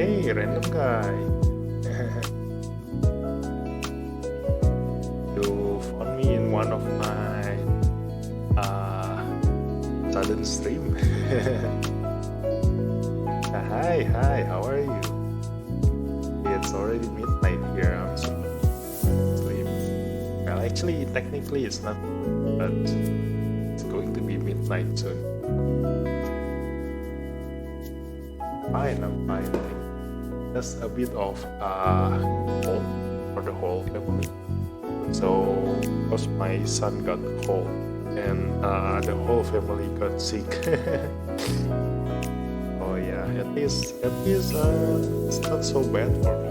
Hey, random guy. You found me in one of my sudden stream. Hi, how are you? It's already midnight here. I'm asleep. Well, actually, technically it's not, but it's going to be midnight soon. I'm fine. Just a bit of cold for the whole family. So, because my son got cold and the whole family got sick. Oh yeah, at least it's not so bad for me.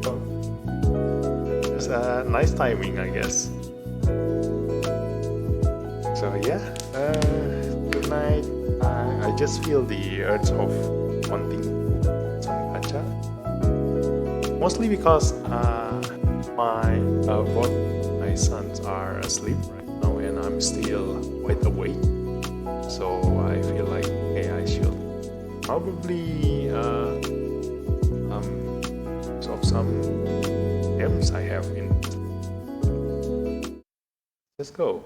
Oh, it's a nice timing, I guess. So yeah, tonight I just feel the urge of wanting some gacha. Mostly because both my sons are asleep right now and I'm still wide awake. So I feel like I should probably solve some games I have in. Let's go.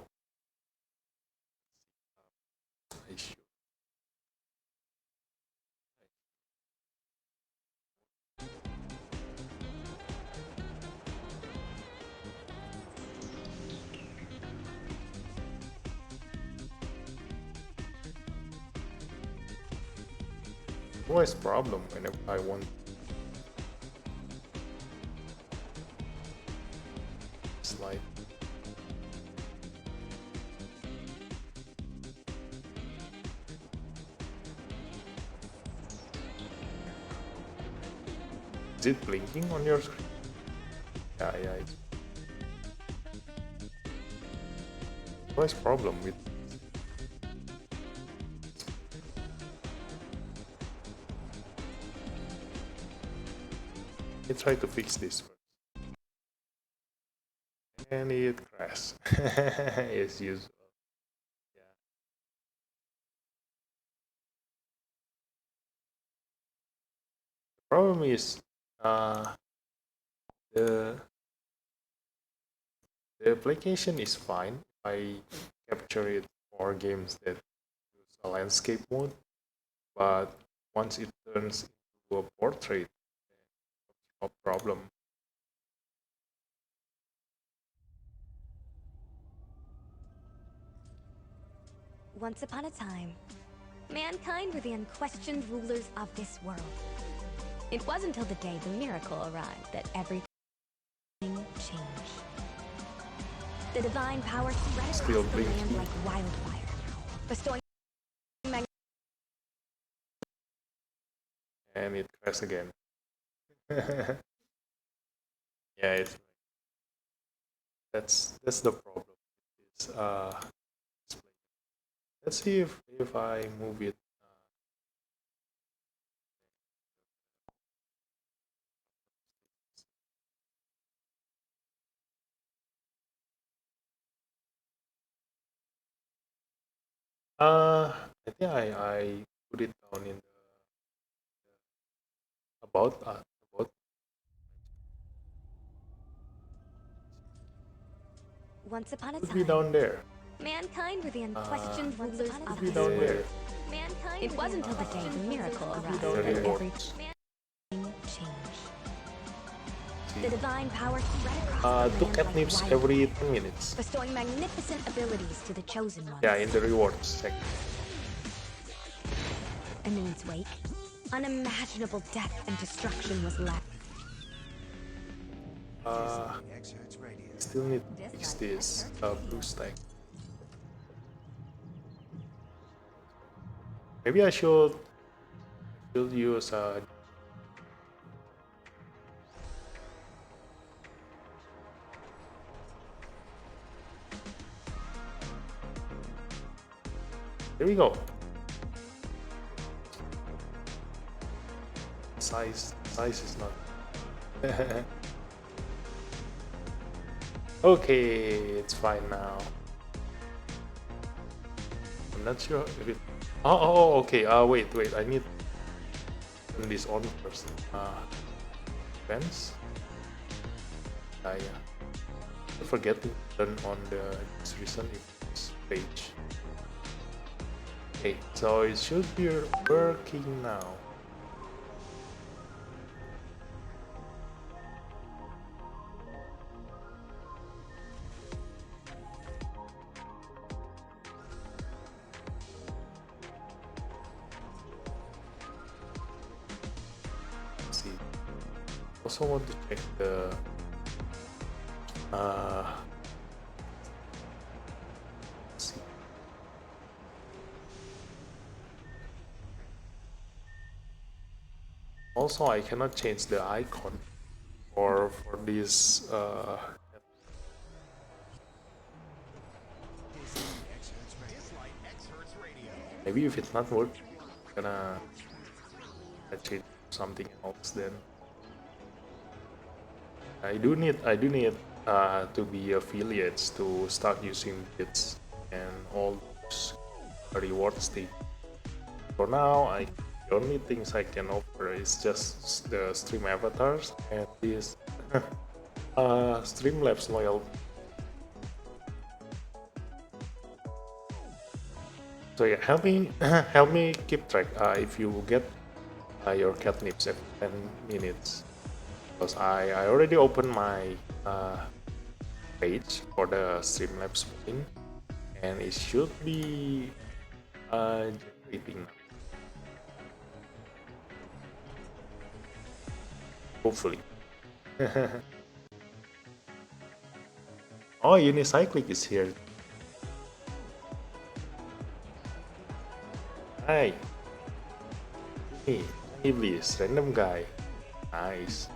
Always problem whenever I want slide. Is it blinking on your screen? Yeah. It's always problem with. Let's try to fix this first. And it crashed as usual. Yeah. The problem is the application is fine if I capture it for games that use a landscape mode, but once it turns into a portrait, no problem. Once upon a time, mankind were the unquestioned rulers of this world. It wasn't until the day the miracle arrived that everything changed. The divine power spread across the land like wildfire, bestowing And it crashed again. Yeah, that's the problem. It's display. Let's see if I move it. I think I put it down in the about. once upon a Could time. be down there. Mankind were the unquestioned rulers of Could be this down world. there. It wasn't until the day the miracle arrived There that it everything was. changed. See. The divine power spread across the Two land catnips like every wildfire, 10 minutes. bestowing magnificent abilities to the chosen ones. Yeah, in the rewards section. And in its wake, unimaginable death and destruction was left. Still need to fix this blue stack. Maybe I should use Here we go. Size is not. Okay, it's fine now. I'm not sure if it. Okay. Wait. I need to turn this on first. Events. Yeah. I forget to turn on the recent events page. Okay, so it should be working now. Also want to check the see. Also, I cannot change the icon for this maybe if it's not working, I'm gonna change something else then. I do need to be affiliates to start using bits and all those reward things. For now, the only things I can offer is just the stream avatars and this Streamlabs loyalty. So yeah, help me keep track if you get your catnips every 10 minutes. Because I already opened my page for the Streamlabs plugin, and it should be generating now. Hopefully. Oh, Unicyclic is here. Hi. Hey, Iblis, random guy. Nice.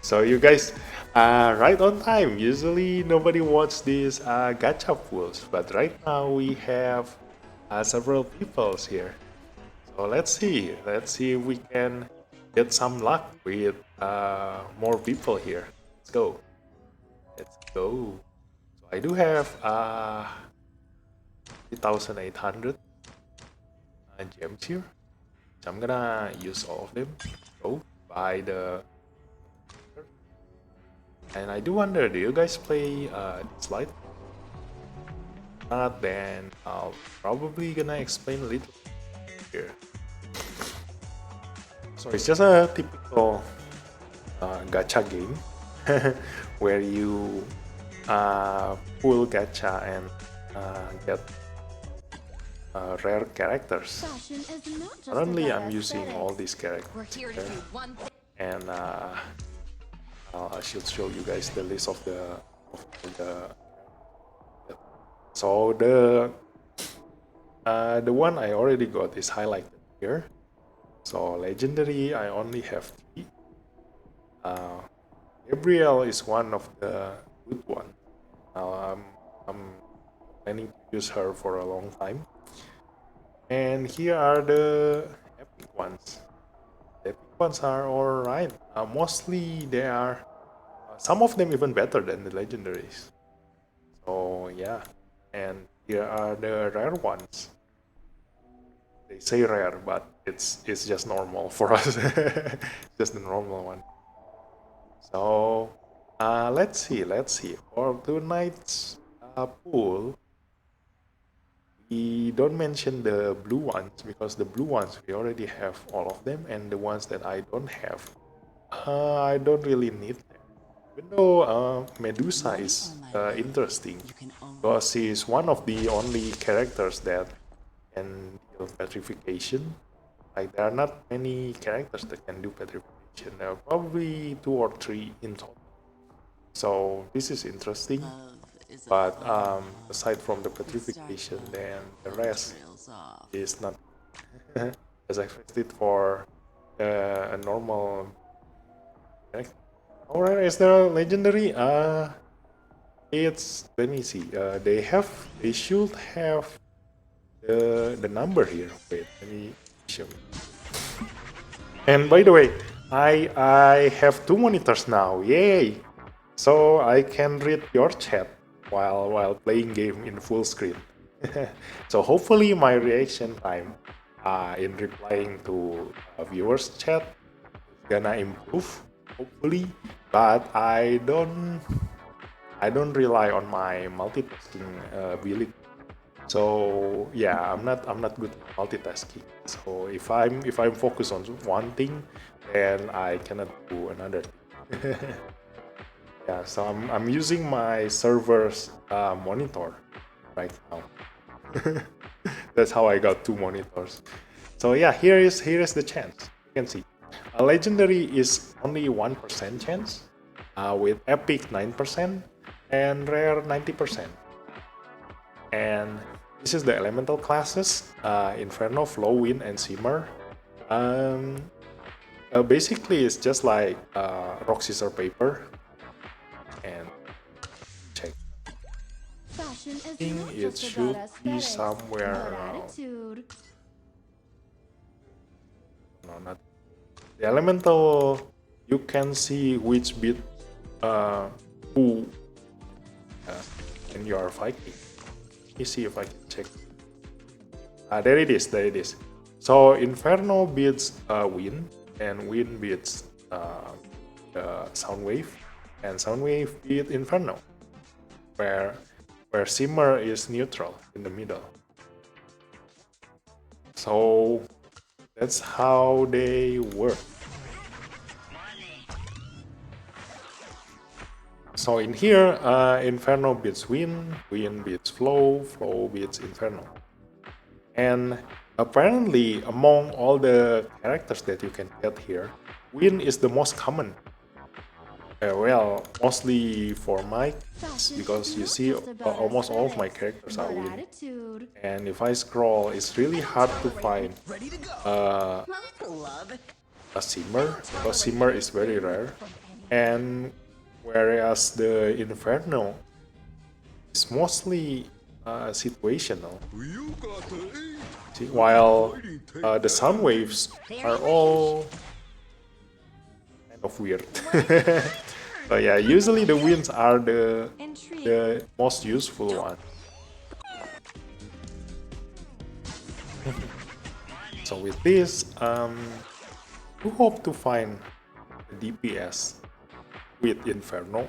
So you guys right on time. Usually nobody watches these gacha pools, but right now we have several people here. So let's see if we can get some luck with more people here. Let's go. So I do have 3,800 gems here. So I'm gonna use all of them. Go buy the. And I do wonder, do you guys play this light? Not, then I'll probably gonna explain a little here. So it's just a typical gacha game where you pull gacha and get rare characters. Currently, I'm using all these characters and I should show you guys the list of the so the one I already got is highlighted here. So legendary, I only have 3. Gabriel is one of the good ones. I'm planning to use her for a long time. And here are the epic ones. The epic ones are alright. Mostly they are, some of them even better than the legendaries. So yeah, and here are the rare ones. They say rare, but it's just normal for us. Just the normal one. So let's see. For tonight's pool, we don't mention the blue ones because the blue ones we already have all of them, and the ones that I don't have, I don't really need them. Even though Medusa is interesting because she is one of the only characters that can deal petrification. Like there are not many characters that can do petrification. There are probably 2 or 3 in total. So this is interesting. But aside from the petrification, then the rest is not as expected for a normal character. Alright, is there a legendary? It's, let me see. They should have the number here. Wait, let me show you. And by the way, I have 2 monitors now. Yay! So I can read your chat while playing game in full screen. So hopefully my reaction time in replying to viewers chat is gonna improve, hopefully. But I don't rely on my multitasking ability. So yeah, I'm not good at multitasking. So if I'm focused on one thing, then I cannot do another thing. Yeah, so I'm using my server's monitor right now. That's how I got two monitors. So yeah, here is the chance. You can see, a legendary is only 1% chance, with epic 9% and rare 90%. And this is the elemental classes: Inferno, Flow, Wind, and Simmer. Um, Basically, it's just like rock, scissors, paper, and check. Fashion I is think not it just should about be aesthetics, somewhere but around. attitude. No, not the elemental. You can see which bit who when you are fighting. Let me see if I can check. There it is. There it is. So Inferno beats Wind, and Wind beats Soundwave, and Soundwave beat Inferno, where Simmer is neutral in the middle. So that's how they work. So in here, Inferno beats Wind, Wind beats Flow, Flow beats Inferno. And apparently, among all the characters that you can get here, Wind is the most common. Well, mostly for Mike, Fashion because is you not see just about almost all of my aesthetics, characters are but Wind. attitude. And if I scroll, it's really hard to find a Simmer, because Simmer is very rare. And whereas the Inferno is mostly situational, while the sound waves are all kind of weird. So yeah, usually the winds are the most useful one. So with this, we hope to find the DPS with Inferno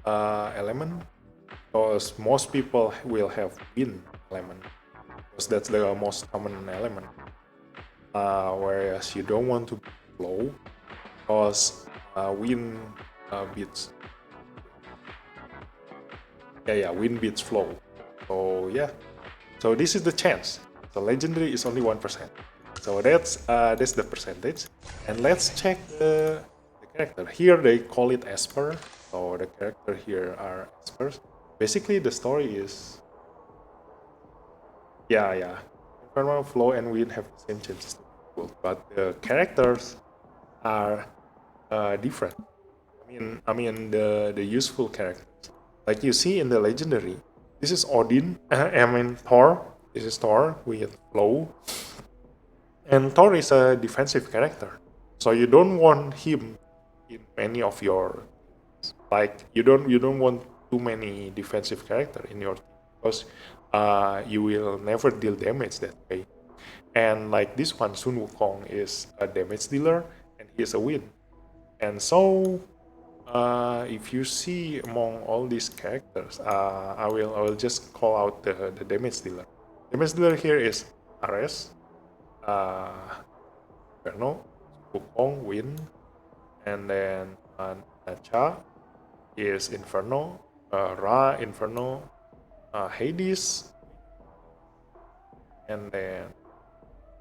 element, because most people will have wind element, because that's the most common element. Whereas you don't want to flow, because wind beats, wind beats flow. So yeah, so this is the chance. So legendary is only 1%. So that's the percentage. And let's check the character. Here they call it Esper. So the character here are Espers. Basically the story is, yeah. Infernal, Flow, and Wind have the same chances to be cool, but the characters are different. I mean the useful characters. Like you see in the legendary, this is Odin. I mean Thor. This is Thor with Flow, and Thor is a defensive character, so you don't want him in many of your, like you don't want too many defensive character in your team, because you will never deal damage that way. And like this one, Sun Wukong is a damage dealer, and he is a win. And so if you see among all these characters, I will just call out the damage dealer. Damage dealer here is Ares, uh, Inferno, Wukong, Win, and then Nacha is Inferno, Ra, Inferno, Hades, and then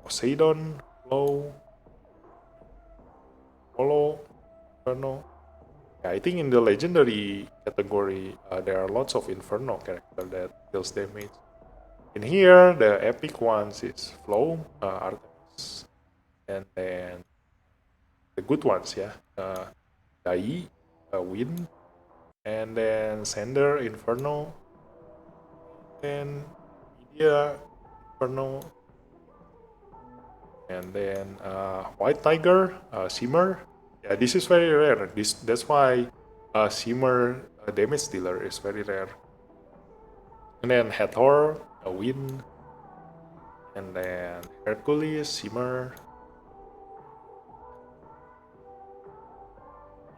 Poseidon, Flow, Apollo, Inferno. Yeah, I think in the legendary category, there are lots of Inferno character that deals damage. In here, the epic ones is Flow, Artemis, and then the good ones, yeah, Dai, Wind, and then Sender, Inferno, and Media, Inferno, and then White Tiger, Simmer. Yeah, this is very rare. That's why Simmer damage dealer is very rare. And then Hathor, Wind, and then Hercules, Shimmer.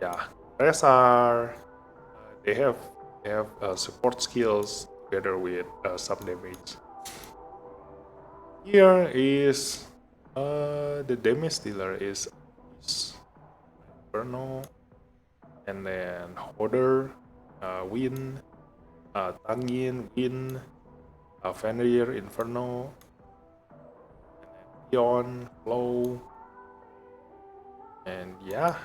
Yeah, rest are they have support skills together with some damage. Here is the damage dealer is Inferno, and then Hoarder, Wind, Tangin, Wind, Fenrir, Inferno, Leon, Flow, and yeah,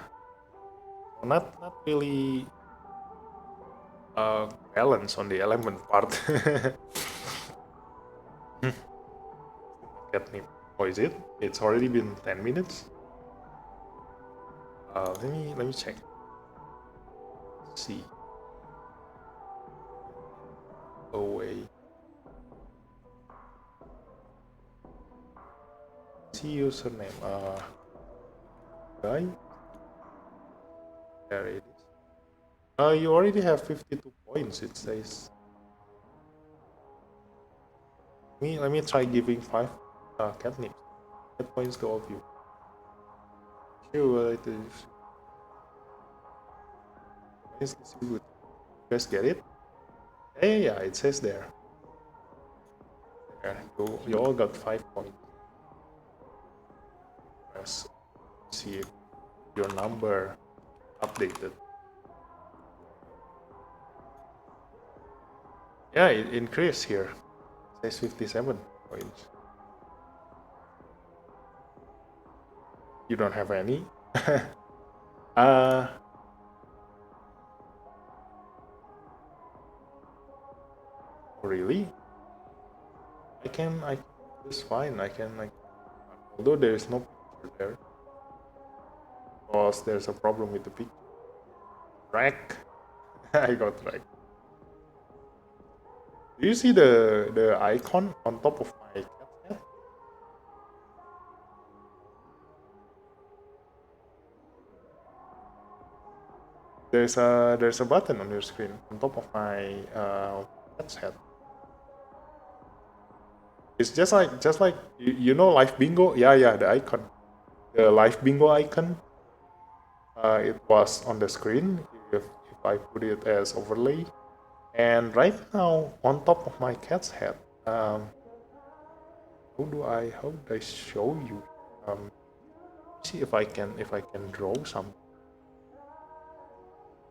not really balance on the element part. Catnip. Oh, is it? It's already been 10 minutes. Let me check. Let's see. Away. See username. Guy. There it is. You already have 52 points. It says. Let me try giving 5 catnips. 5 points to all of you. Sure, it is. It's good. You guys get it? Yeah, it says there. There, you all got 5 points. Let's see if your number updated. Yeah, it increased here. It says 57 points. You don't have any? Really? It's fine. Although there is no picture there. Because there's a problem with the picture. Rack. I got rack. Do you see the icon on top of my cat head? There's a button on your screen on top of my cat's head. It's just like you know live bingo. Yeah, the icon, the live bingo icon. It was on the screen if I put it as overlay. And right now, on top of my cat's head, how do I show you? See if I can draw some.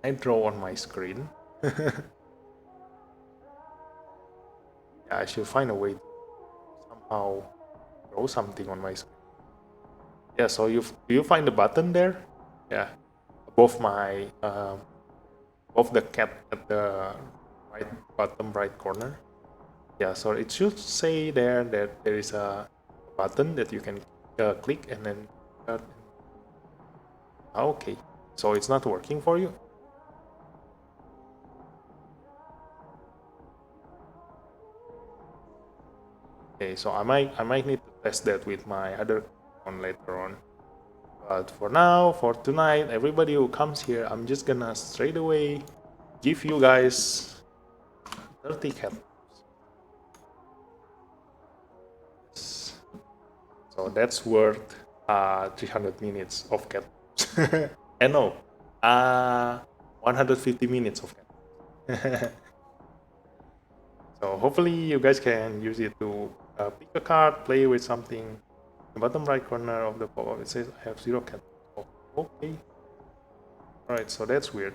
I draw on my screen. Yeah, I should find a way to somehow draw something on my screen. Yeah, so do you find the button there? Yeah, above my above the cat at the bottom right corner. Yeah, so it should say there that there is a button that you can click and then okay, so it's not working for you. Okay, so I might need to test that with my other one later on. But for now, for tonight, everybody who comes here, I'm just gonna straight away give you guys 30 cat. So that's worth 300 minutes of cat. And no, 150 minutes of cat. So hopefully you guys can use it to pick a card, play with something. The bottom right corner of the pop-up, it says I have 0 cat. Oh, okay. Alright, so that's weird.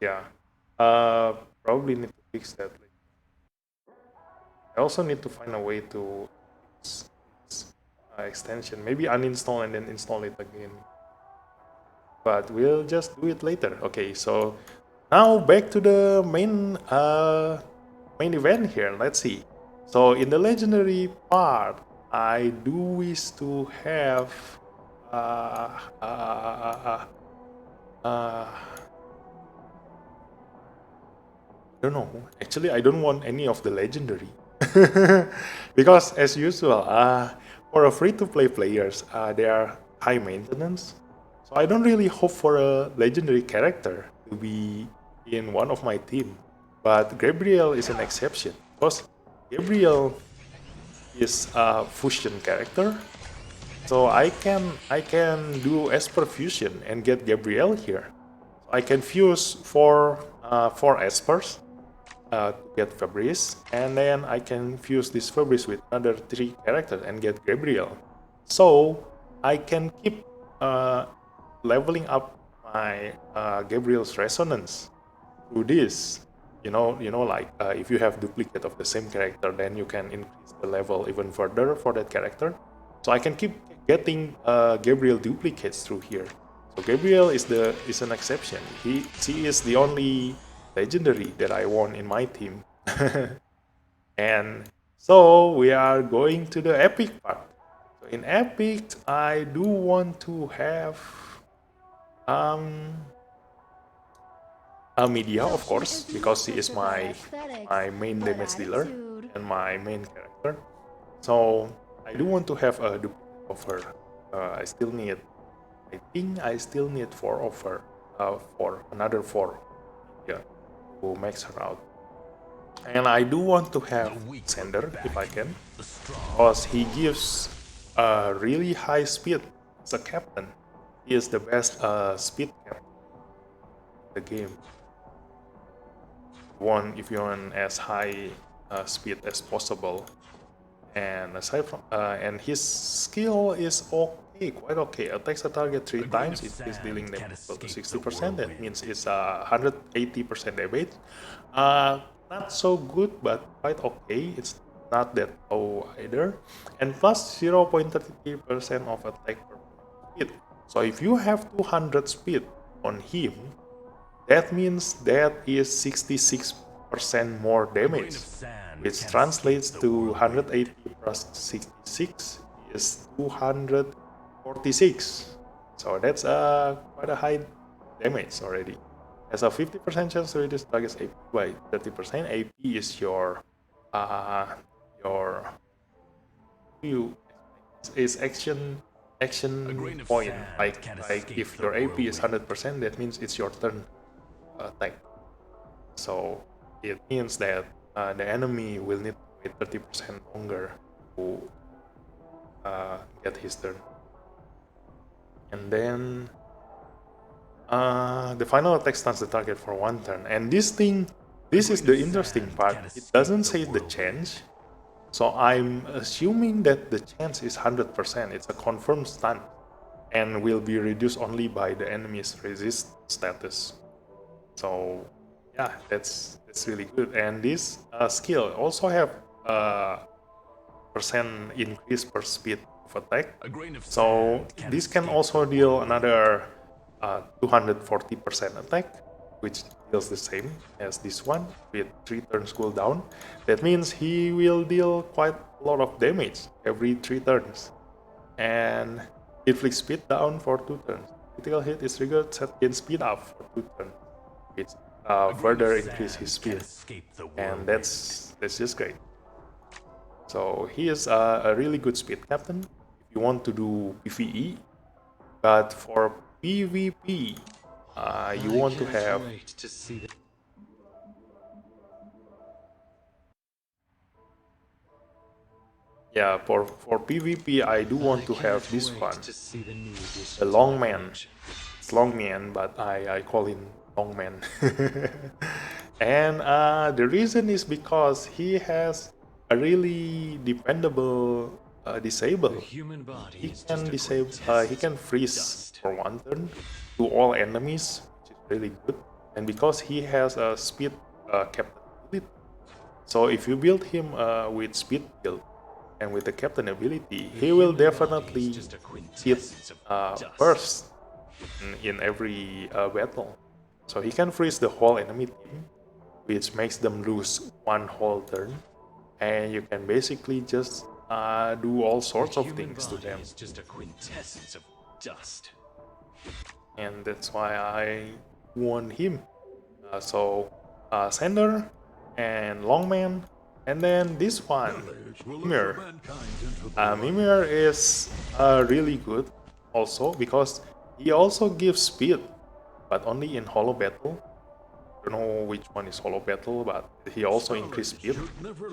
Yeah. Probably need to fix that later. I also need to find a way to fix this extension. Maybe uninstall and then install it again. But we'll just do it later. Okay, so now back to the main event here. Let's see. So in the legendary part, I do wish to have I don't know. Actually, I don't want any of the legendary because, as usual, for a free-to-play players, they are high maintenance. So I don't really hope for a legendary character to be in one of my team. But Gabriel is an exception because Gabriel is a fusion character, so I can do Esper fusion and get Gabriel here. I can fuse four Espers to get Fabrice, and then I can fuse this Fabrice with another 3 characters and get Gabriel. So I can keep leveling up my Gabriel's resonance through this. Like if you have duplicate of the same character, then you can increase the level even further for that character. So I can keep getting Gabriel duplicates through here. So Gabriel is an exception. She is the only legendary that I want in my team. And so we are going to the epic part. So in epic, I do want to have Media, of course, because she is my main damage dealer and my main character. So I do want to have a duplicate of her. I think I still need 4 of her, another 4, yeah, to max her out. And I do want to have Sender if I can, because he gives a really high speed as a captain. He is the best speed captain in the game. If you want as high speed as possible, and aside from and his skill is okay, quite okay. Attacks the target 3 times. It is dealing damage equal to 60%. That means it's 180% damage. Not so good, but quite okay. It's not that low either. And plus 0.33% of attack per speed. So if you have 200 speed on him, that means that is 66% more damage, which translates to 180 plus 66 is 246. So that's quite a high damage already. Has a 50% chance to reduce target's AP by 30%. AP is your action point. Like if your AP is 100%, that means it's your turn attack. So it means that the enemy will need to wait 30% longer to get his turn. And then the final attack stuns the target for 1 turn. And this is the interesting part. It doesn't say the chance. So I'm assuming that the chance is 100%. It's a confirmed stun and will be reduced only by the enemy's resist status. So yeah, that's really good. And this skill also have percent increase per speed of attack. So this can also deal another 240% attack, which deals the same as this one with 3 turns cooldown. That means he will deal quite a lot of damage every 3 turns. And inflict speed down for 2 turns. Critical hit is triggered, set gain speed up for 2 turns, which further increase his speed. And that's just great. So he is a really good speed captain if you want to do PvE. But for PvP, you want to have for PvP, I do want to have this one, the Longman. It's Longman, but I call him Longman. And the reason is because he has a really dependable disable. He can freeze for 1 turn to all enemies, which is really good. And because he has a speed captain ability, so if you build him with speed build and with the captain ability, he will definitely hit first in every battle. So he can freeze the whole enemy team, which makes them lose 1 whole turn, and you can basically just do all sorts of things to them. Just a quintessence of dust. And that's why I want him. Sender and Longman, and then this one, Mimir. Mimir is really good also because he also gives speed, but only in hollow battle. don't know which one is Hollow Battle, but he also increased speed.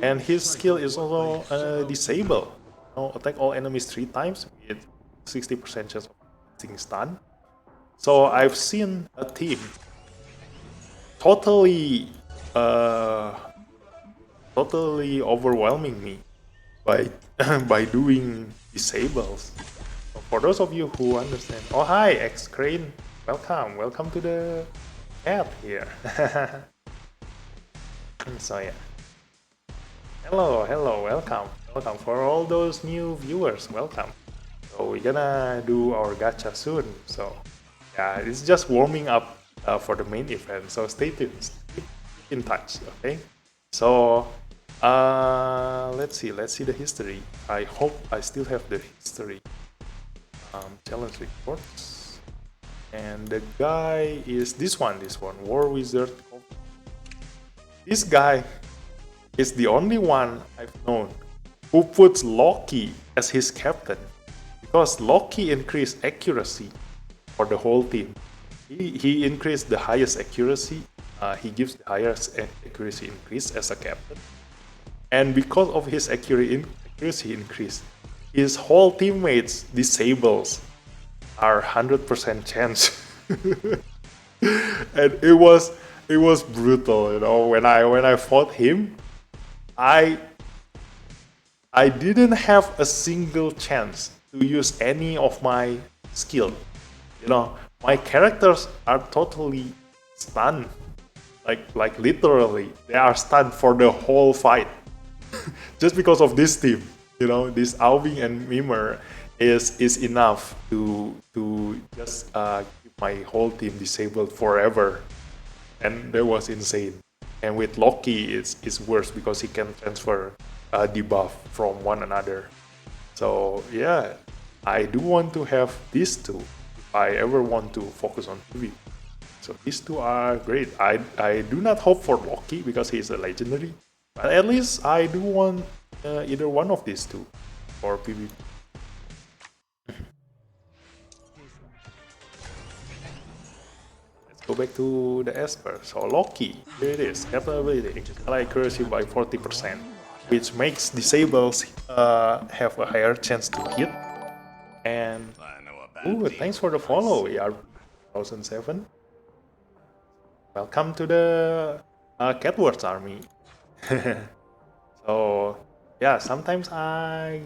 And his skill is also disable. Attack all enemies 3 times with 60% chance of getting stunned. So I've seen a team totally totally overwhelming me by by doing disables. So for those of you who understand, oh hi X Crane, welcome to the chat here. So yeah, hello, welcome for all those new viewers, welcome. So we're gonna do our gacha soon. So yeah, it's just warming up for the main event. So stay tuned, keep in touch, okay? So let's see the history. I hope I still have the history. Challenge reports, and the guy is this one, War Wizard. This guy is the only one I've known who puts Loki as his captain, because Loki increased accuracy for the whole team. He increased the highest accuracy. He gives the highest accuracy increase as a captain, and because of his accuracy increase, his whole teammates disables are 100% chance. And it was brutal, you know. When I fought him, I didn't have a single chance to use any of my skill. You know, my characters are totally stunned. Like literally, they are stunned for the whole fight. Just because of this team. You know, this Alvin and Mimer is enough to just keep my whole team disabled forever. And that was insane. And with Loki, it's worse because he can transfer debuff from one another. So yeah, I do want to have these two if I ever want to focus on PvP. So these two are great. I do not hope for Loki because he is a legendary, but at least I do want either one of these two for PvP. Let's go back to the Esper. So Loki, here it is. Capability, accuracy by 40%, which makes disables have a higher chance to hit. And ooh, thanks for the follow, ER2007. Welcome to the Catwords army. So yeah, sometimes I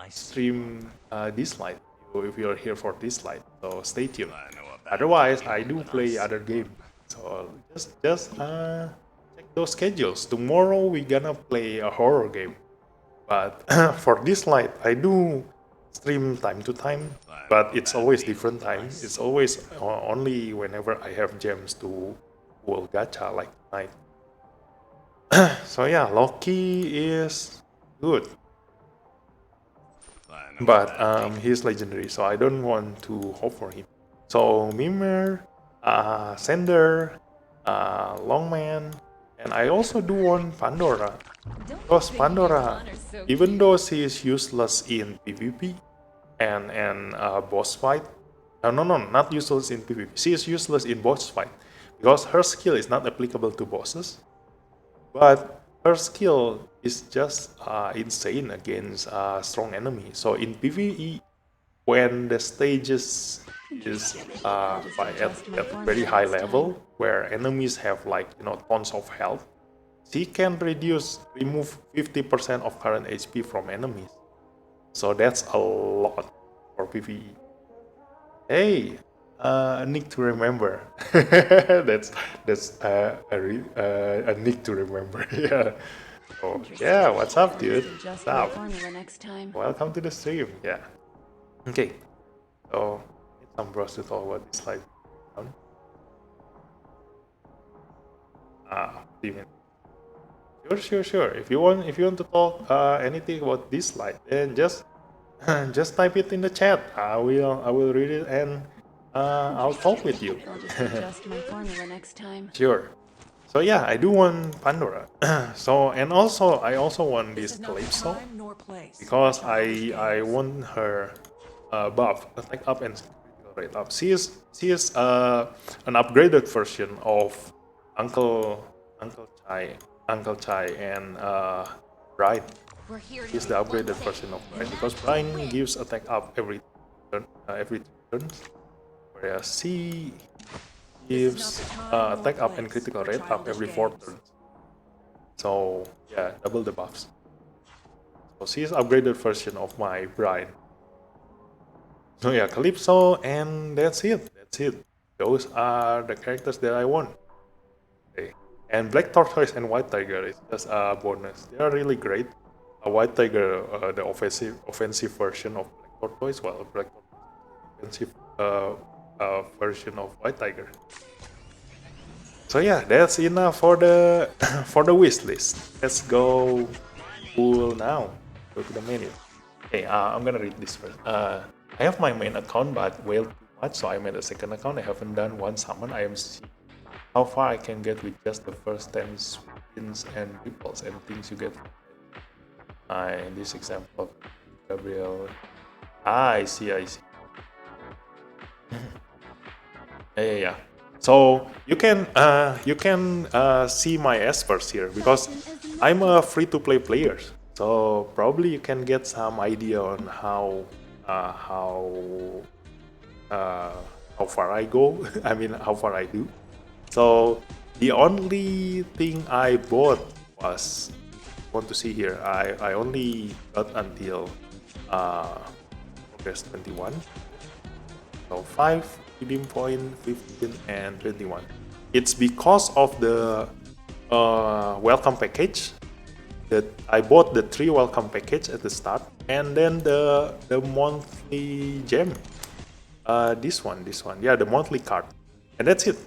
stream this light if you're here for this light. So stay tuned. Otherwise, I do play other games. So just check those schedules. Tomorrow we're gonna play a horror game. But for this light, I do stream time to time, but it's always different time. It's always only whenever I have gems to pull gacha like tonight. So yeah, Loki is good, but he's legendary, so I don't want to hope for him. So Mimir, Sender, Longman, and I also do want Pandora. Because Pandora, even though she is useless in PvP and boss fight, no, not useless in PvP. She is useless in boss fight because her skill is not applicable to bosses. But her skill is just insane against strong enemies. So in PvE, when the stages is at very high level, where enemies have tons of health, she can remove 50% of current HP from enemies. So that's a lot for PvE. Hey, a nick to remember. that's a nick to remember. Yeah. So yeah, what's up, dude? What's up? Welcome to the stream. Yeah. Okay. So need some bros to talk about this live. Demon. Sure. If you want to talk anything about this slide, then just type it in the chat. I will read it and I'll talk with you. Sure. So yeah, I do want Pandora. So I also want this Calypso because I want her buff, attack up and critical rate up. She is an upgraded version of Uncle Chai and Brian. He's the upgraded version of Brian because Brian gives attack up every two turns, whereas she gives attack up and critical rate up every 4 turns. So yeah, double the buffs. So she's upgraded version of my Brian. So yeah, Calypso, and that's it. That's it. Those are the characters that I want. Okay. And Black Tortoise and White Tiger is just a bonus. They are really great. A White Tiger, the offensive version of Black Tortoise, while Black Tortoise offensive version of White Tiger. So yeah, that's enough for the for the wish list. Let's go full now. Go to the menu. Okay, I'm gonna read this first. I have my main account, but well too much, so I made a second account. I haven't done one summon. I am seeing how far I can get with just the first 10 spins and ripples and things you get. In this example, Gabriel. I see. Yeah. So you can see my espers here because I'm a free-to-play player. So probably you can get some idea on how far I go. I mean, how far I do. So the only thing I bought was, want to see here, I only got until August 21. So 5 redeem point, 15 and 21. It's because of the welcome package that I bought the 3 welcome package at the start, and then the monthly gem. This one, yeah, the monthly card, and that's it.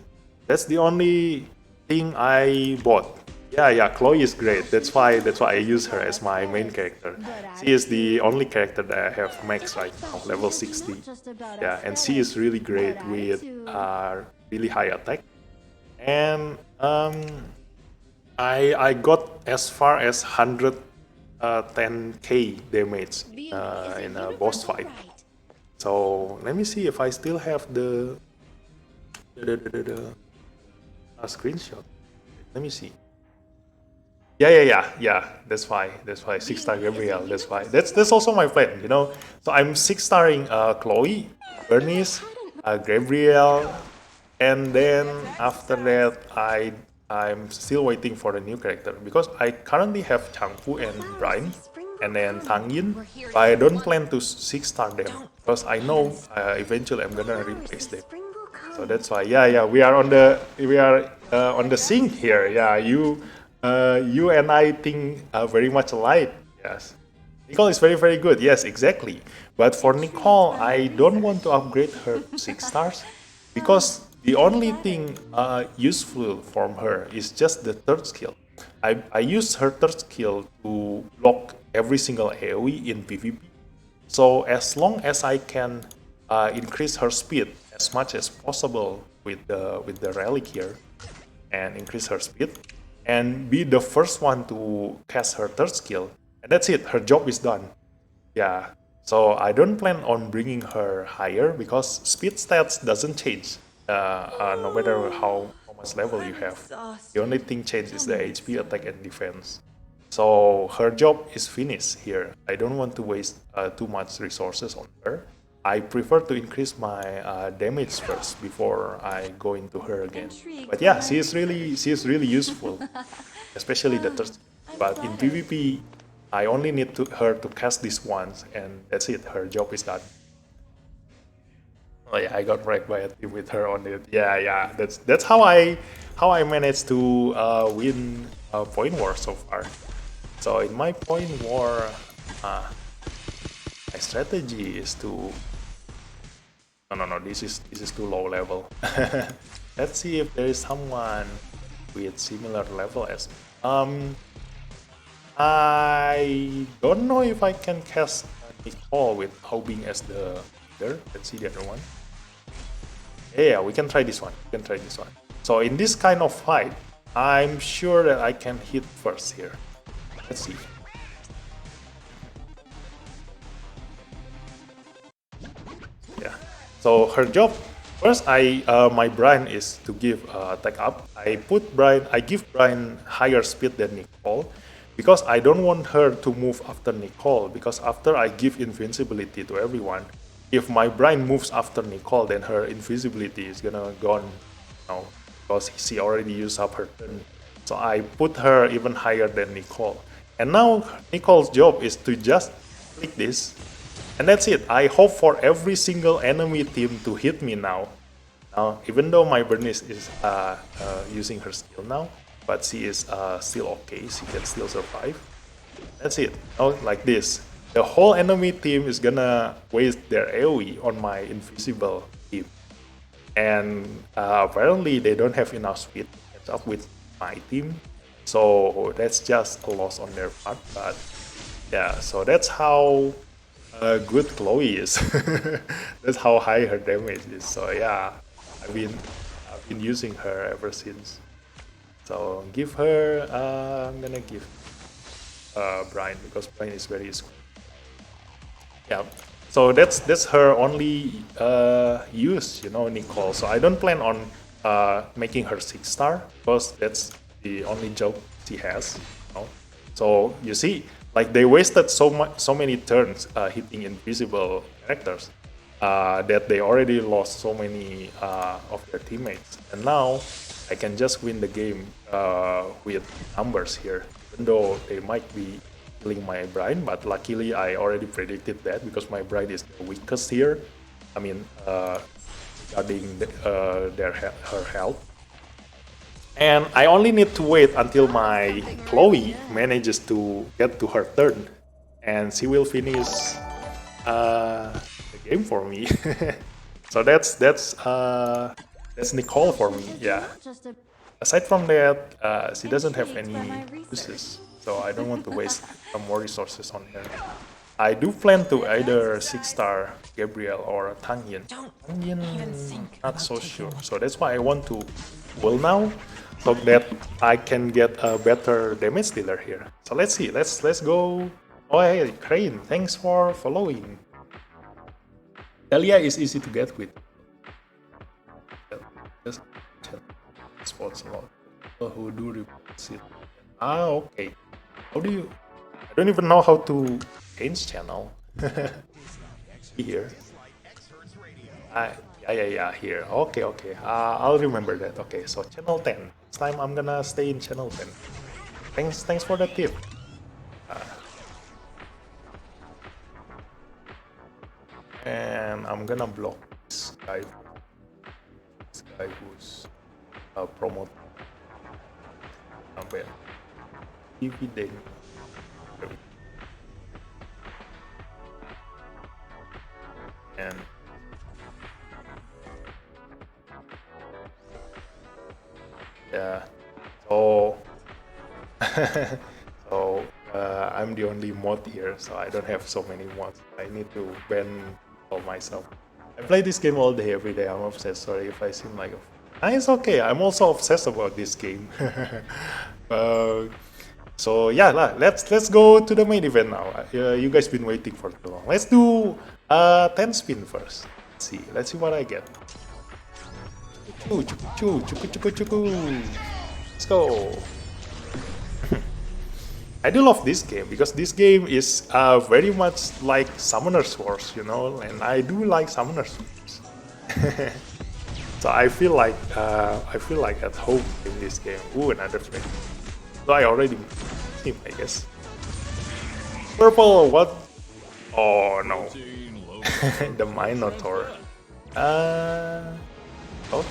That's the only thing I bought. Yeah, Chloe is great. That's why I use her as my main character. She is the only character that I have max right now, level 60. Yeah, and she is really great with really high attack. And I got as far as 110k damage in a boss fight. So let me see if I still have the screenshot. Let me see. Yeah. That's why 6-star Gabriel. That's why. That's also my plan. You know. So I'm 6-starring Chloe, Bernice, Gabriel, and then after that I'm still waiting for the new character because I currently have Changfu and Brian, and then Tang Yin, but I don't plan to 6-star them because I know eventually I'm gonna replace them. So that's why. Yeah, we are on the sync here. Yeah, you and I think very much alike. Yes, Nicole is very good. Yes, exactly. But for Nicole, I don't want to upgrade her to 6 stars because the only thing useful from her is just the third skill. I use her third skill to block every single AoE in PvP. So as long as I can increase her speed as much as possible with the relic here, and increase her speed, and be the first one to cast her third skill, and that's it. Her job is done. Yeah. So I don't plan on bringing her higher because speed stats doesn't change no matter how much level you have. The only thing changed is the HP, attack, and defense. So her job is finished here. I don't want to waste too much resources on her. I prefer to increase my damage first before I go into her again. But yeah, she is really useful, especially the third. But in PvP, I only need her to cast this once, and that's it. Her job is done. Oh yeah, I got wrecked by a team with her on it. Yeah. That's how I managed to win point war so far. So in my point war, my strategy is to. No. This is too low level. Let's see if there is someone with similar level as me. I don't know if I can cast Nicole with Hobing as the leader. Let's see the other one. Yeah, we can try this one. So in this kind of fight, I'm sure that I can hit first here. Let's see. Yeah. So her job first, my Brian is to give attack up. I give Brian higher speed than Nicole because I don't want her to move after Nicole. Because after I give invincibility to everyone, if my Brian moves after Nicole, then her invisibility is gonna gone, because she already used up her turn. So I put her even higher than Nicole. And now Nicole's job is to just click this, and that's it. I hope for every single enemy team to hit me now. Now, even though my Bernice is using her skill now, but she is still okay. She can still survive. That's it. Like this. The whole enemy team is gonna waste their AoE on my invisible team. And apparently they don't have enough speed to catch up with my team. So that's just a loss on their part. But yeah, so that's how good Chloe is. That's how high her damage is. So yeah, I've been using her ever since. So give her. I'm gonna give Brian because Brian is very useful. Yeah. So that's her only use, Nicole. So I don't plan on making her 6-star because that's the only job she has. So you see, like they wasted so many turns hitting invisible characters that they already lost so many of their teammates, and now I can just win the game with numbers here, even though they might be killing my Brian, but luckily I already predicted that because my Brian is the weakest here. I mean, regarding her health. And I only need to wait until my Chloe manages to get to her turn, and she will finish the game for me. So that's Nicole for me. Yeah. Aside from that, she doesn't have any uses, so I don't want to waste some more resources on her. I do plan to either 6-star Gabriel or Tang Yin. Tang Yin, not so sure. So that's why I want to pull now, so that I can get a better damage dealer here. So let's see. Let's go. Oh hey, Crane, thanks for following. Dahlia is easy to get with. Just spots a lot. People who do reports it. Okay. How do you? I don't even know how to change channel. Here. Yeah, here. Okay. I'll remember that. Okay, so channel 10. This time I'm gonna stay in channel 10. Thanks for the tip. And I'm gonna block this guy. This guy who's promote. Dividend. And yeah, so so I'm the only mod here, so I don't have so many mods. I need to ban all myself. I play this game all day, every day. I'm obsessed. Sorry if I seem like it's okay. I'm also obsessed about this game. So yeah, let's go to the main event now. You guys been waiting for too long. Let's do 10 spin first. Let's see what I get. Let's go. I do love this game because this game is very much like Summoner's Wars, and I do like Summoner's Wars. So I feel like at home in this game. Ooh, another friend. So I already team, I guess. Purple, what? Oh no. The Minotaur. Oh.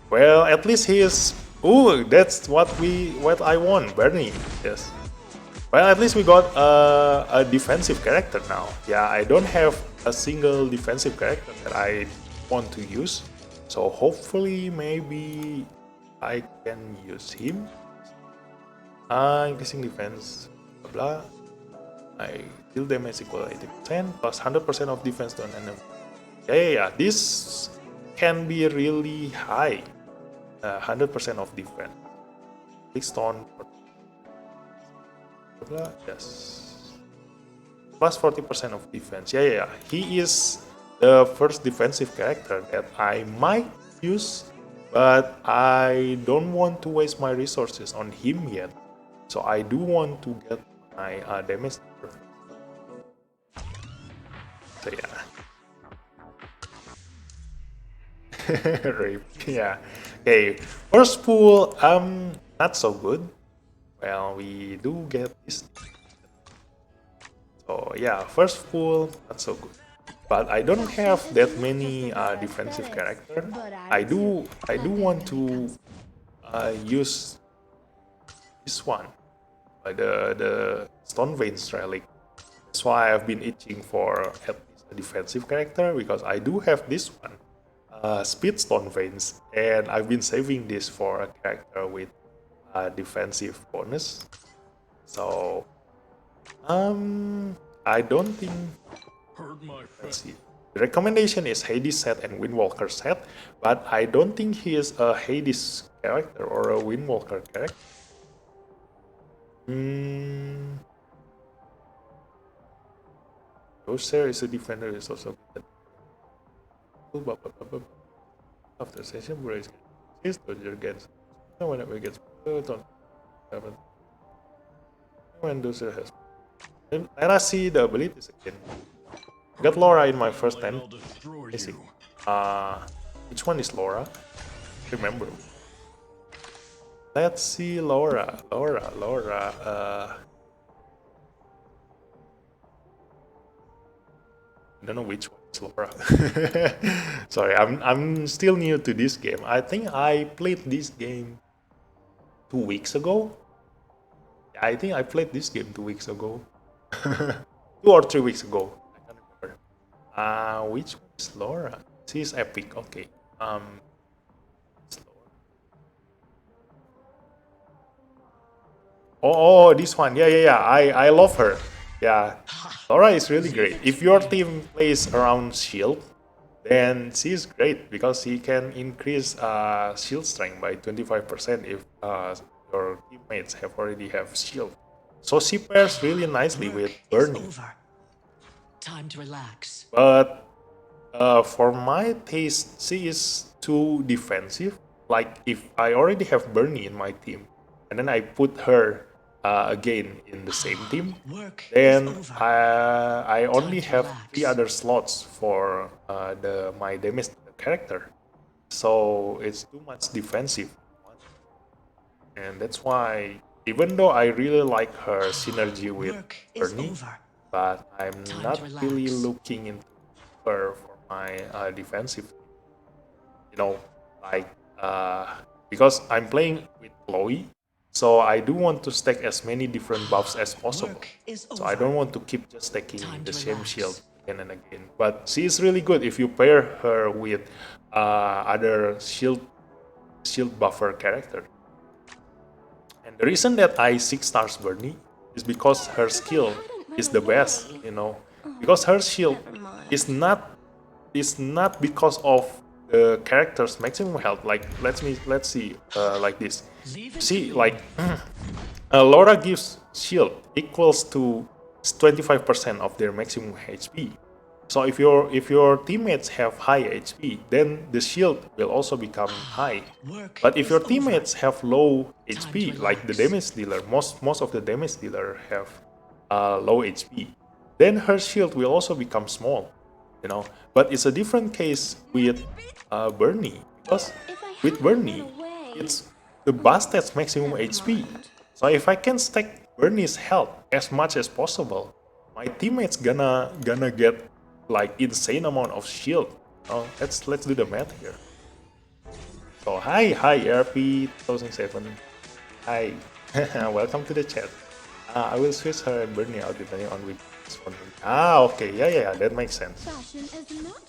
Well, at least he is. Ooh, that's what I want, Bernie. Yes. Well, at least we got a defensive character now. Yeah, I don't have a single defensive character that I want to use. So hopefully, maybe I can use him. Increasing defense, blah blah. I deal damage equal 80% plus 100% of defense to an enemy. Yeah. This can be really high. 100% of defense. Big stone. Yes. Plus 40% of defense. Yeah. He is the first defensive character that I might use, but I don't want to waste my resources on him yet. So I do want to get my damage. So yeah. Rape, yeah. Okay, first pool, not so good. Well, we do get this. So yeah, first pool, not so good. But I don't have that many defensive character. I do want to use this one, the Stone Veins Relic. That's why I've been itching for at least a defensive character, because I do have this one, Speed Stone Veins, and I've been saving this for a character with defensive bonus. So I don't think. Let's see. The recommendation is Hades set and Windwalker set, but I don't think he is a Hades character or a Windwalker character. Roser is a defender, is also good. After session, Brace gets Dodger gets whenever it gets put on. When Dozer has. Let us see the abilities again. Got Laura in my first 10. Let's see. Which one is Laura? Remember. Let's see Laura. I don't know which one is Laura. Sorry, I'm still new to this game. I think I played this game 2 weeks ago. I think I played this game 2 weeks ago. 2 or 3 weeks ago. I can't remember. Which one is Laura? She's epic. Okay. Oh, this one. Yeah. I love her. Yeah. Laura is really great. If your team plays around shield, then she's great because she can increase shield strength by 25% if your teammates already have shield. So she pairs really nicely with Bernie. Time to relax. But for my taste, she is too defensive. Like if I already have Bernie in my team, and then I put her again in the same team, then I only have 3 other slots for my damage character. So it's too much defensive. And that's why, even though I really like her synergy with Bernie, but I'm not really looking into her for my defensive. You know, like because I'm playing with Chloe, so I do want to stack as many different buffs as possible. So I don't want to keep just stacking the same shield again and again. But she is really good if you pair her with other shield buffer character. And the reason that I 6 stars Bernie is because her skill is the best, you know. Because her shield is not because of the character's maximum health. Like let's see like this. See, like Laura gives shield equals to 25% of their maximum HP. So if your teammates have high HP, then the shield will also become high. But if your teammates have low HP, like the damage dealer, most of the damage dealer have low HP, then her shield will also become small, you know. But it's a different case with Bernie, because with Bernie, it's the Bastard's maximum HP. So if I can stack Bernie's health as much as possible, my teammates gonna get like insane amount of shield. Oh, let's do the math here. So hi RP 2007. Hi, welcome to the chat. I will switch her and Bernie out depending on which one. Okay, yeah, that makes sense.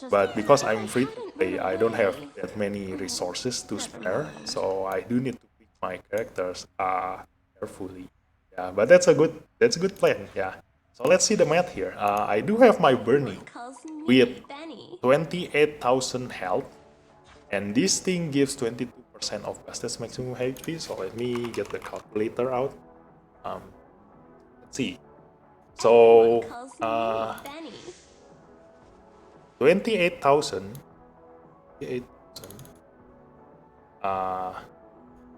But because I'm free to play, I don't have that many resources to spare, so I do need to pick my characters carefully. Yeah, but that's a good plan. Yeah. So let's see the math here. I do have my Bernie with 28,000 health, and this thing gives 22% of Bastard's maximum HP. So let me get the calculator out. Let's see. So 28,000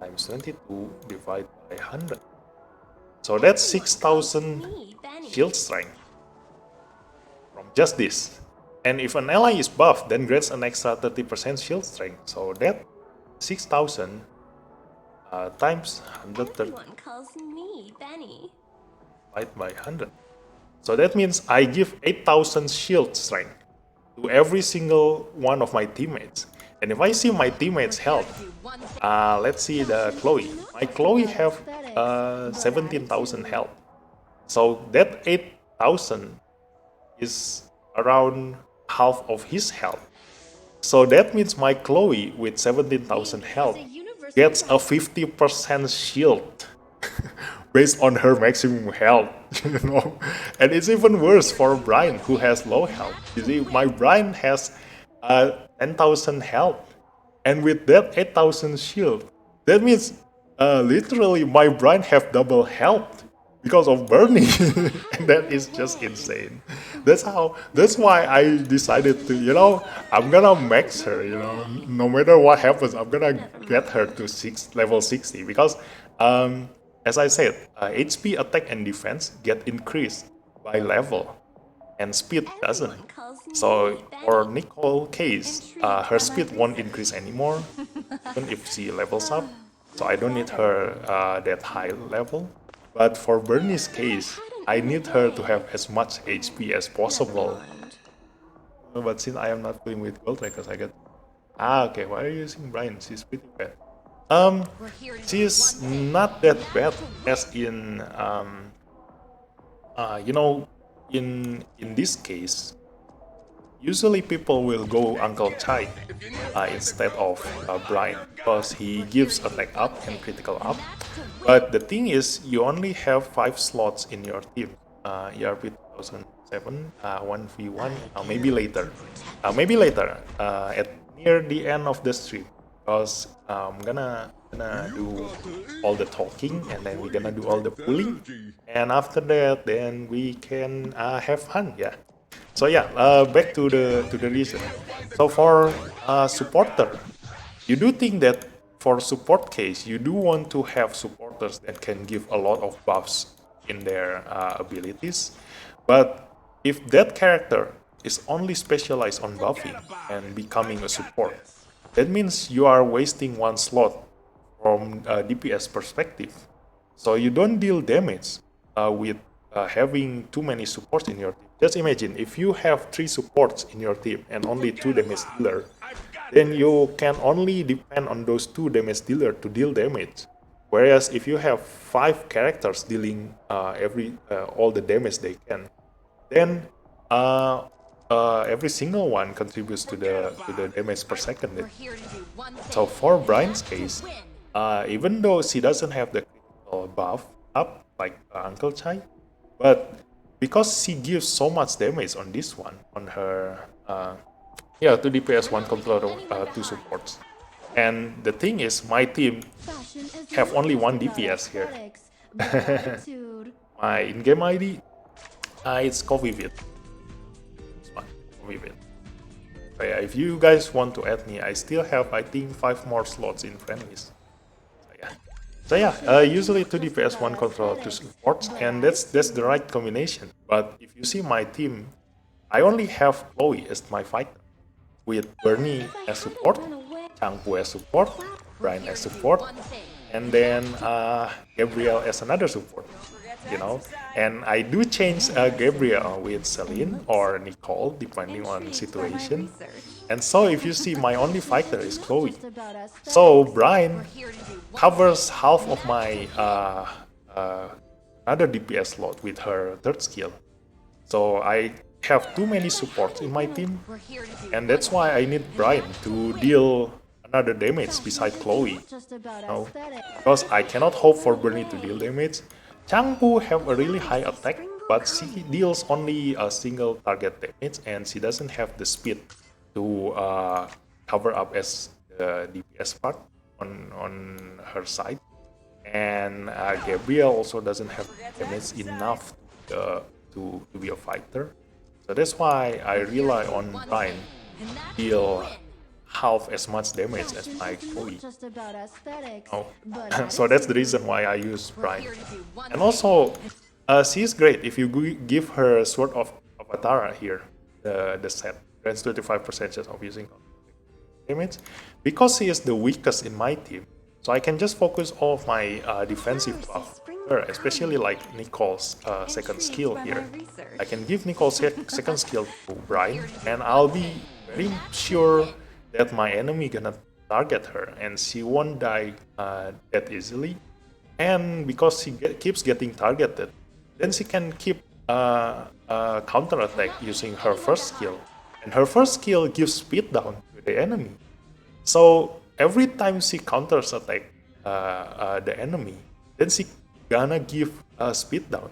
times 22 divided by 100. So that's 6,000 shield strength from just this. And if an ally is buffed, then grants an extra 30% shield strength. So that 6,000 times 130 Everyone calls me Benny. divided by 100. So that means I give 8,000 shield strength to every single one of my teammates. And if I see my teammates' health, let's see the Chloe. My Chloe have 17,000 health. So that 8,000 is around half of his health. So that means my Chloe with 17,000 health gets a 50% shield based on her maximum health, you know. And it's even worse for Brian, who has low health. You see, my Brian has 10,000 health, and with that 8,000 shield, that means literally my Brian have double health because of Bernie. And that is just insane. That's why I decided to, you know, I'm gonna max her, you know, no matter what happens, I'm gonna get her to level 60 because as I said, HP, attack, and defense get increased by level, and speed doesn't. So for Nicole case, her speed won't increase anymore, even if she levels up. So I don't need her that high level. But for Bernie's case, I need her to have as much HP as possible. But since I am not playing with Gold Trackers, I get... okay, why are you using Brian? She's pretty bad. She's not that bad as in, you know, in this case, usually people will go Uncle Chai instead of Brian because he gives attack up and critical up. But the thing is, you only have 5 slots in your team. ERP 2007, 1v1, maybe later. At near the end of the stream. Because I'm gonna do all the talking, and then we're gonna do all the pulling, and after that then we can have fun. Yeah. So yeah, back to the reason. So for supporter, you do think that for support case, you do want to have supporters that can give a lot of buffs in their abilities, but if that character is only specialized on buffing and becoming a support, that means you are wasting one slot from a DPS perspective. So you don't deal damage with having too many supports in your team. Just imagine if you have 3 supports in your team and only 2 damage dealer, then you can only depend on those 2 damage dealer to deal damage. Whereas if you have 5 characters dealing all the damage they can, then every single one contributes to the damage per second. So for Brian's case, even though she doesn't have the critical buff up like Uncle Chai, but because she gives so much damage on this one, on her 2 DPS, 1 controller, 2 supports. And the thing is, my team have only 1 DPS here. My in-game ID, it's Coffeevit. So yeah, if you guys want to add me, I still have, I think, 5 more slots in friendlies. So yeah, usually 2 DPS, 1 controller, 2 supports, and that's the right combination. But if you see my team, I only have Chloe as my fighter, with Bernie as support, Changpu as support, Brian as support, and then Gabriel as another support. You know, and I do change Gabriel with Celine or Nicole depending on situation. And so if you see, my only fighter is Chloe. So Brian covers half of my other DPS slot with her 3rd skill. So I have too many supports in my team, and that's why I need Brian to deal another damage besides Chloe. You know? Because I cannot hope for Bernie to deal damage. Changpu have a really high attack, but she deals only a single target damage, and she doesn't have the speed to cover up as the DPS part on her side. And Gabriel also doesn't have damage enough to be a fighter. So that's why I rely on Brian to deal half as much damage as my Chloe. Just about aesthetics, Oh. but So that's the reason why I use Brian. And also, she's great if you give her Sword of Avatara here, the set. Grants 25% chance of using damage. Because she is the weakest in my team, so I can just focus all of my defensive buff her, especially like Nicole's second skill here. I can give Nicole's second skill to Brian, and I'll be very sure that my enemy gonna target her, and she won't die that easily. And because she keeps getting targeted, then she can keep counter attack using her first skill, and her first skill gives speed down to the enemy. So every time she counters attack the enemy, then she gonna give a speed down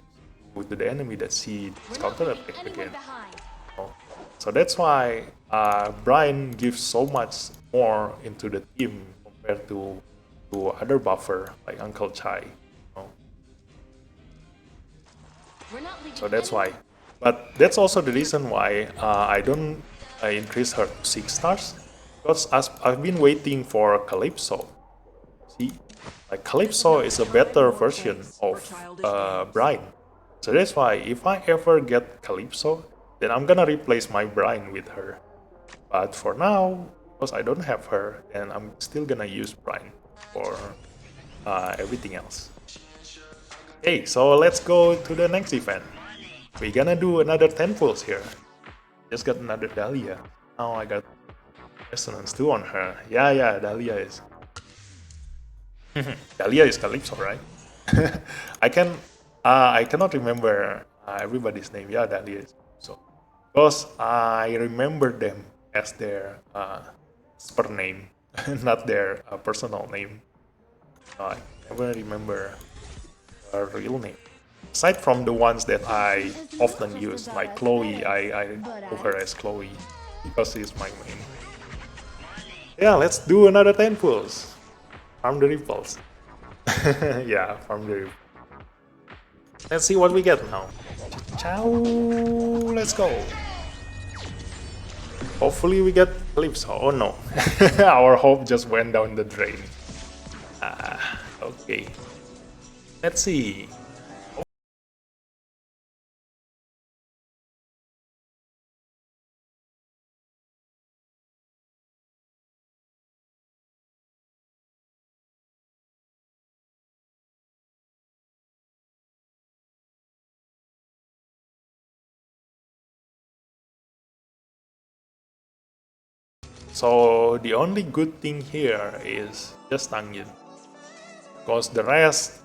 to the enemy that she counter attack again. So that's why Brian gives so much more into the team compared to other buffer like Uncle Chai. So that's why. But that's also the reason why I don't increase her to 6 stars. Because I've been waiting for Calypso. See, like Calypso is a better version of Brian. So that's why if I ever get Calypso, then I'm gonna replace my Brian with her. But for now, because I don't have her, then I'm still gonna use Brian for everything else. Okay, so let's go to the next event. We're gonna do another 10 pulls here. Just got another Dahlia. Now I got Resonance 2 on her. Yeah, Dahlia is. Dahlia is Calypso, right? I cannot remember everybody's name. Yeah, Dahlia is Calypso. Because I remember them as their spur name, not their personal name. So I never remember her real name. Aside from the ones that I often use, like Chloe, I know her as Chloe because she's my main. Yeah, let's do another 10 pulls. Farm the ripples. Yeah, farm the ripples. Let's see what we get now. Ciao! Let's go! Hopefully we get Calypso. Oh no. Our hope just went down the drain. Okay. Let's see. So the only good thing here is just Tangin. Because the rest,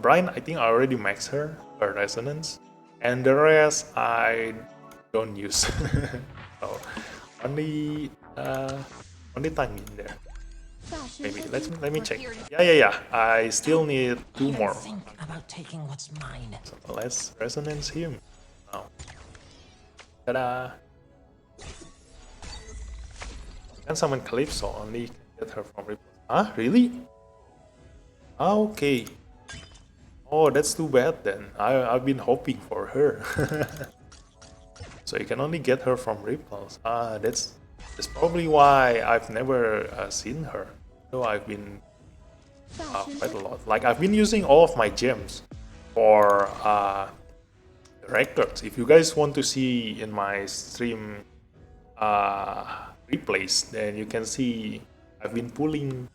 Brian, I think I already maxed her resonance, and the rest I don't use. So only Tangin there. Maybe let me check. Yeah. I still need 2 more. Think about taking what's mine. So let's resonance him now. Ta-da! Can summon Calypso, only can get her from Ripple. Huh? Really? Ah, okay. Oh, that's too bad then. I've been hoping for her. So you can only get her from Ripples. Ah, that's probably why I've never seen her. So I've been quite a lot. Like I've been using all of my gems for records. If you guys want to see in my stream replays, then you can see I've been pulling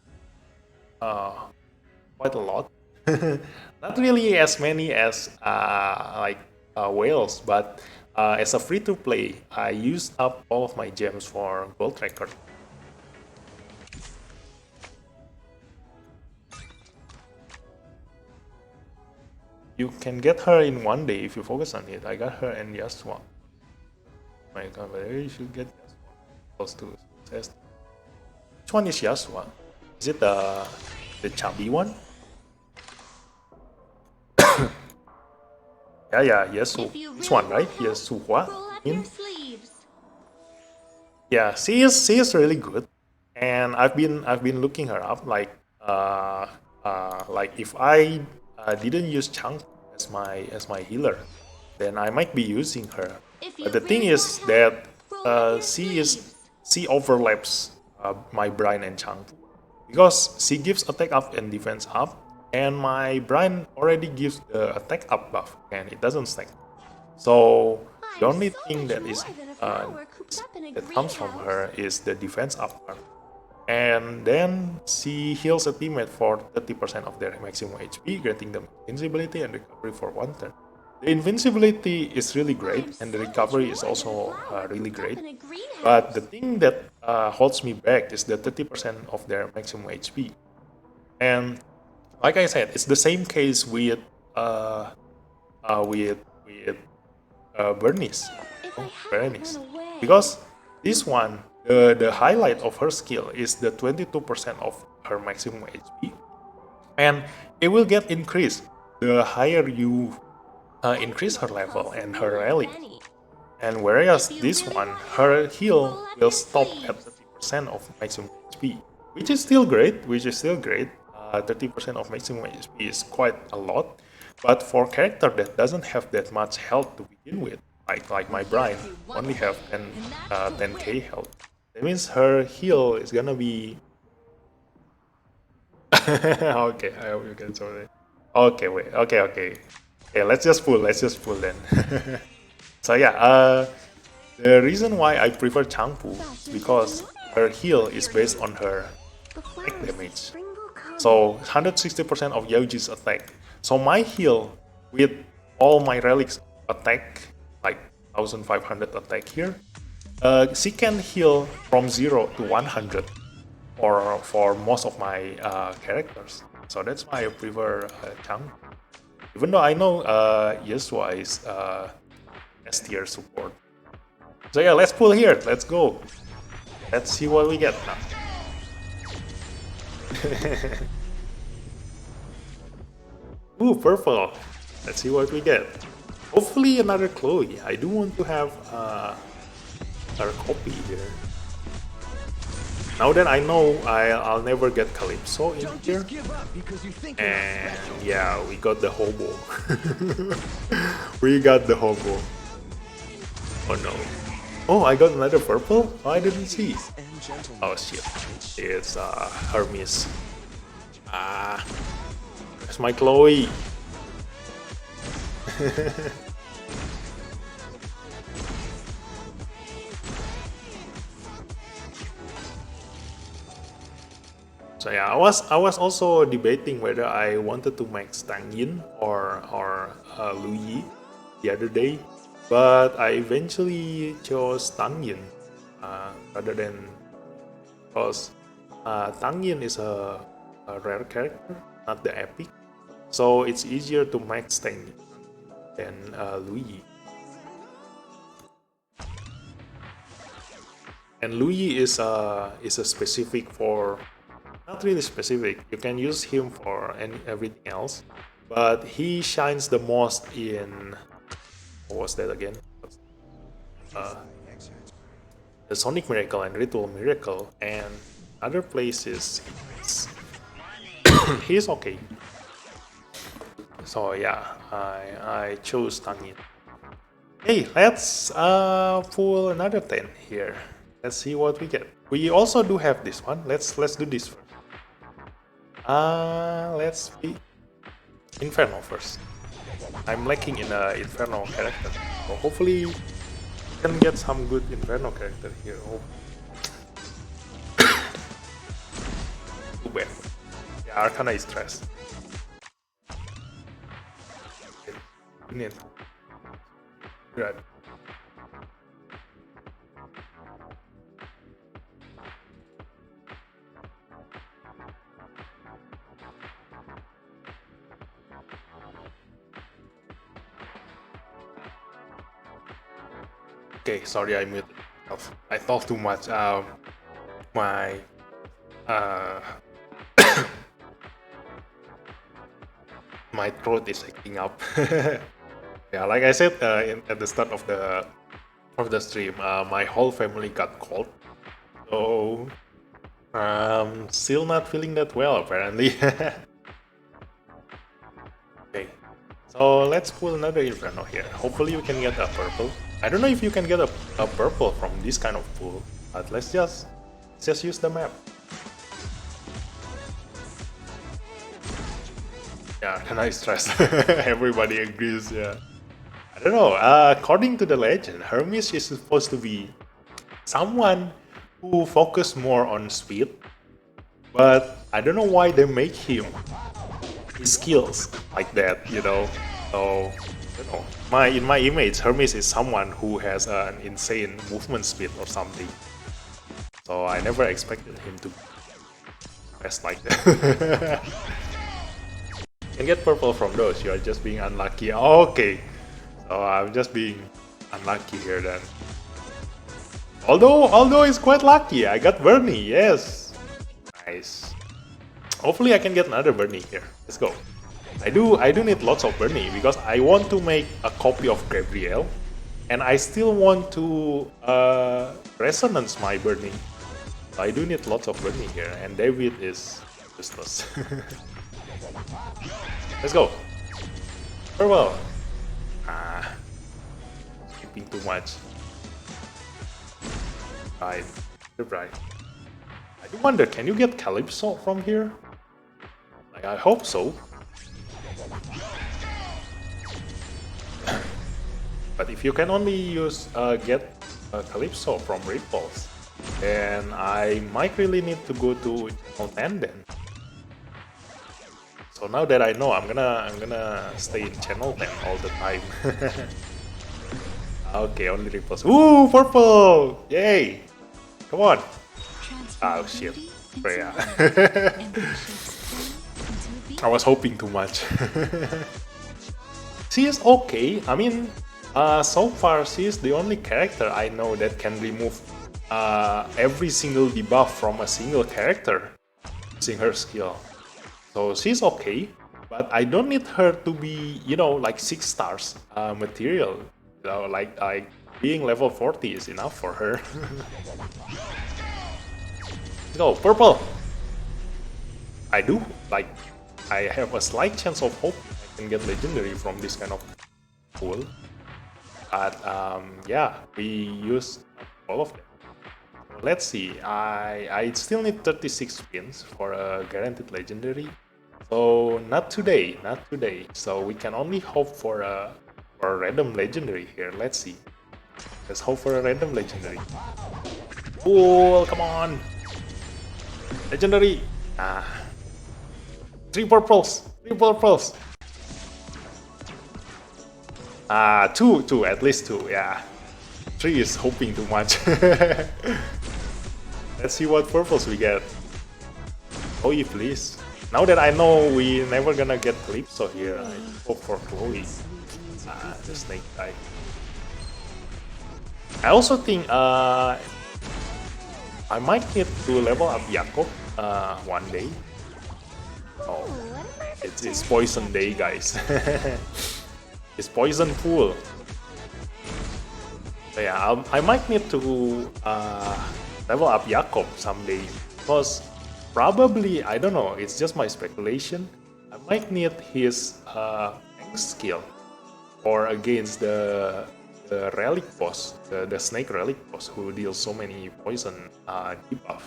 quite a lot. Not really as many as like whales, but as a free-to-play, I used up all of my gems for gold record. You can get her in 1 day if you focus on it. I got her in Yasuo. My god, but you should get Yasuo close to success. Which one is Yasuo? Is it the chubby one? Yeah, Yasuo. This one, right? Yasuo. Yeah, she is really good, and I've been looking her up. Like if I didn't use Chunk as my healer, then I might be using her. If But you the thing really is want that help, roll up your sleeves. she overlaps my Brian and Changpu because she gives attack up and defense up, and my Brian already gives the attack up buff and it doesn't stack. So the I'm only so thing much that more than a flower cooped up in a that comes from greenhouse. her is the defense up part. And then she heals a teammate for 30% of their maximum HP, granting them invincibility and recovery for 1 turn. The invincibility is really great, I'm and the so much recovery more is than a also flower really cooped up great. in a greenhouse. But the thing that holds me back is the 30% of their maximum HP. And like I said, it's the same case with uh, Bernice, If I hadn't Berenice, run away. because this one, the highlight of her skill is the 22% of her maximum HP, and it will get increased the higher you increase her level and her rally. Benny. And whereas If you this really one, want her help, heal roll up will your stop at sleeves. 30% of maximum HP, which is still great. 30% of maximum HP is quite a lot, but for character that doesn't have that much health to begin with, like my Brian, only have 10k health. That means her heal is gonna be okay. I hope you can solve it. Okay, wait. Okay. Okay, let's just pull. Then. So yeah, the reason why I prefer Changpu is because her heal is based on her The attack flowers of damage. spring will come. So 160% of Yaoji's attack. So my heal with all my relics attack, like 1500 attack here, she can heal from 0 to 100 for most of my characters. So that's why I prefer Chang. Even though I know Yasuo is S tier support. So yeah, let's pull here. Let's go. Let's see what we get now. Ooh, purple. Let's see what we get. Hopefully another Chloe. I do want to have her copy here. Now that I know I'll never get Calypso in here. And yeah, we got the hobo. We got the hobo. Oh no. Oh, I got another purple? Oh, I didn't see. Oh shit. It's Hermes. Ah. That's my Chloe. So yeah, I was also debating whether I wanted to make Tang Yin or Lu Yi the other day, but I eventually chose Tang Yin rather than because Tang Yin is a rare character, not the epic, so it's easier to make Tang Yin than Lu Yi. And Lu Yi is a specific for. Not really specific. You can use him for everything else, but he shines the most in what was that again? The Sonic Miracle and Ritual Miracle, and other places he's okay. So yeah, I chose Tangin. Hey, let's pull another 10 here. Let's see what we get. We also do have this one. Let's do this first. Let's be Inferno first. I'm lacking in a Inferno character, so hopefully we can get some good Inferno character here. Oh. Too bad. Yeah, Arcana is stressed. Need. Right. Okay, sorry I muted myself. I talk too much. My my throat is acting up. Yeah, like I said at the start of the stream, my whole family got cold, so still not feeling that well apparently. Okay, So let's pull another Inferno here. Hopefully you can get a purple. I don't know if you can get a purple from this kind of pull, but let's just use the map. Yeah, can I stress? Everybody agrees, yeah. I don't know, according to the legend, Hermes is supposed to be someone who focus more on speed, but I don't know why they make him his skills like that, you know. So, you know, in my image, Hermes is someone who has an insane movement speed or something. So I never expected him to best like that. You can get purple from those, you are just being unlucky. Okay, so I'm just being unlucky here then. Although it's quite lucky, I got Bernie, yes. Nice. Hopefully I can get another Bernie here. Let's go. I do need lots of Bernie because I want to make a copy of Gabriel, and I still want to resonance my Bernie. So I do need lots of Bernie here, and David is useless. Let's go. Farewell. Skipping too much. Right, right. I do wonder, can you get Calypso from here? Like, I hope so. But if you can only use get Calypso from Ripples, then I might really need to go to Channel 10 then. So now that I know, I'm gonna stay in Channel 10 all the time. Okay, only Ripples. Ooh, purple! Yay! Come on! Oh shit, Freya. I was hoping too much. She is okay. I mean, so far she is the only character I know that can remove every single debuff from a single character using her skill. So she's okay, but I don't need her to be, you know, like 6 stars material. You know, like being level 40 is enough for her. Let's go, purple! I do, like, I have a slight chance of hope I can get legendary from this kind of pool. But yeah, we use all of them. Let's see, I still need 36 spins for a guaranteed legendary. So not today. So we can only hope for a random legendary here. Let's see. Let's hope for a random legendary. Cool, come on! Legendary! 3 purples! 3 purples! 2, at least 2, yeah. 3 is hoping too much. Let's see what purples we get. Chloe, please. Now that I know we never gonna get Calypso here, I hope for Chloe. The snake guy. I also think I might need to level up Jakob one day. Oh, it's poison day, guys. It's poison pool. So yeah, I might need to level up Jakob someday because probably, I don't know, it's just my speculation, I might need his skill or against the relic boss, the snake relic boss who deals so many poison debuff.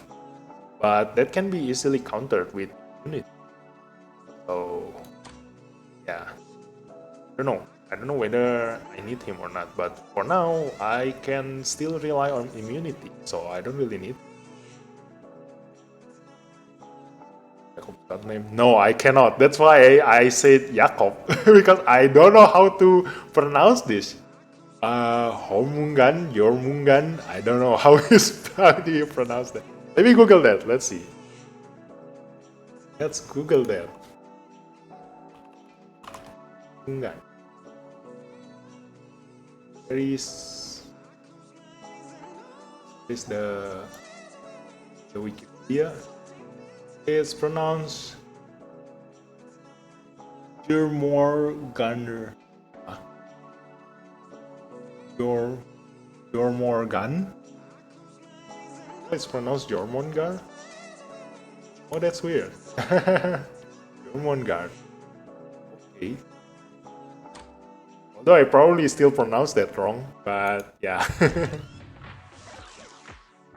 But that can be easily countered with unit. So yeah, I don't know whether I need him or not, but for now I can still rely on immunity, so I don't really need. Name. No, I cannot. That's why I said Jakob because I don't know how to pronounce this. Homungan, Jormungan. I don't know how do you pronounce that. Let me Google that. Let's see. Let's Google that. Homungan. Where is the Wikipedia? It's pronounced Jormungandr. Jormungand? It's pronounced Jormungand? Oh, that's weird. Jormungand. Okay. Although I probably still pronounced that wrong, but yeah.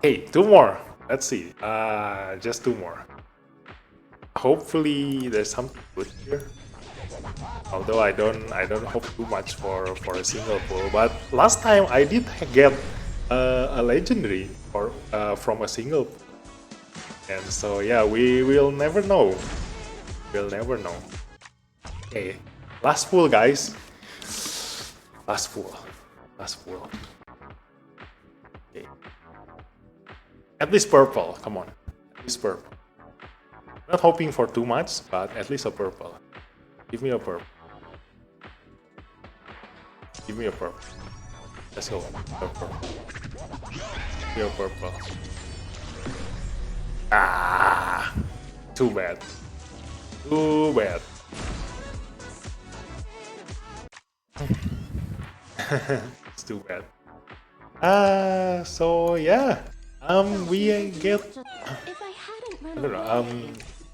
Hey, two more. Let's see. Just two more. Hopefully there's something good here. Although I don't hope too much for a single pull. But last time I did get a legendary or from a single pull. And so yeah, we will never know. We'll never know. Okay, last pull, guys. Last pull. Last pull. Okay. At least purple. Come on. At least purple. Not hoping for too much, but at least a purple. Give me a purple. Give me a purple. Let's go. A purple. Give me a purple. Ah! Too bad. Too bad. It's too bad. So yeah. We get. If I hadn't run I don't know.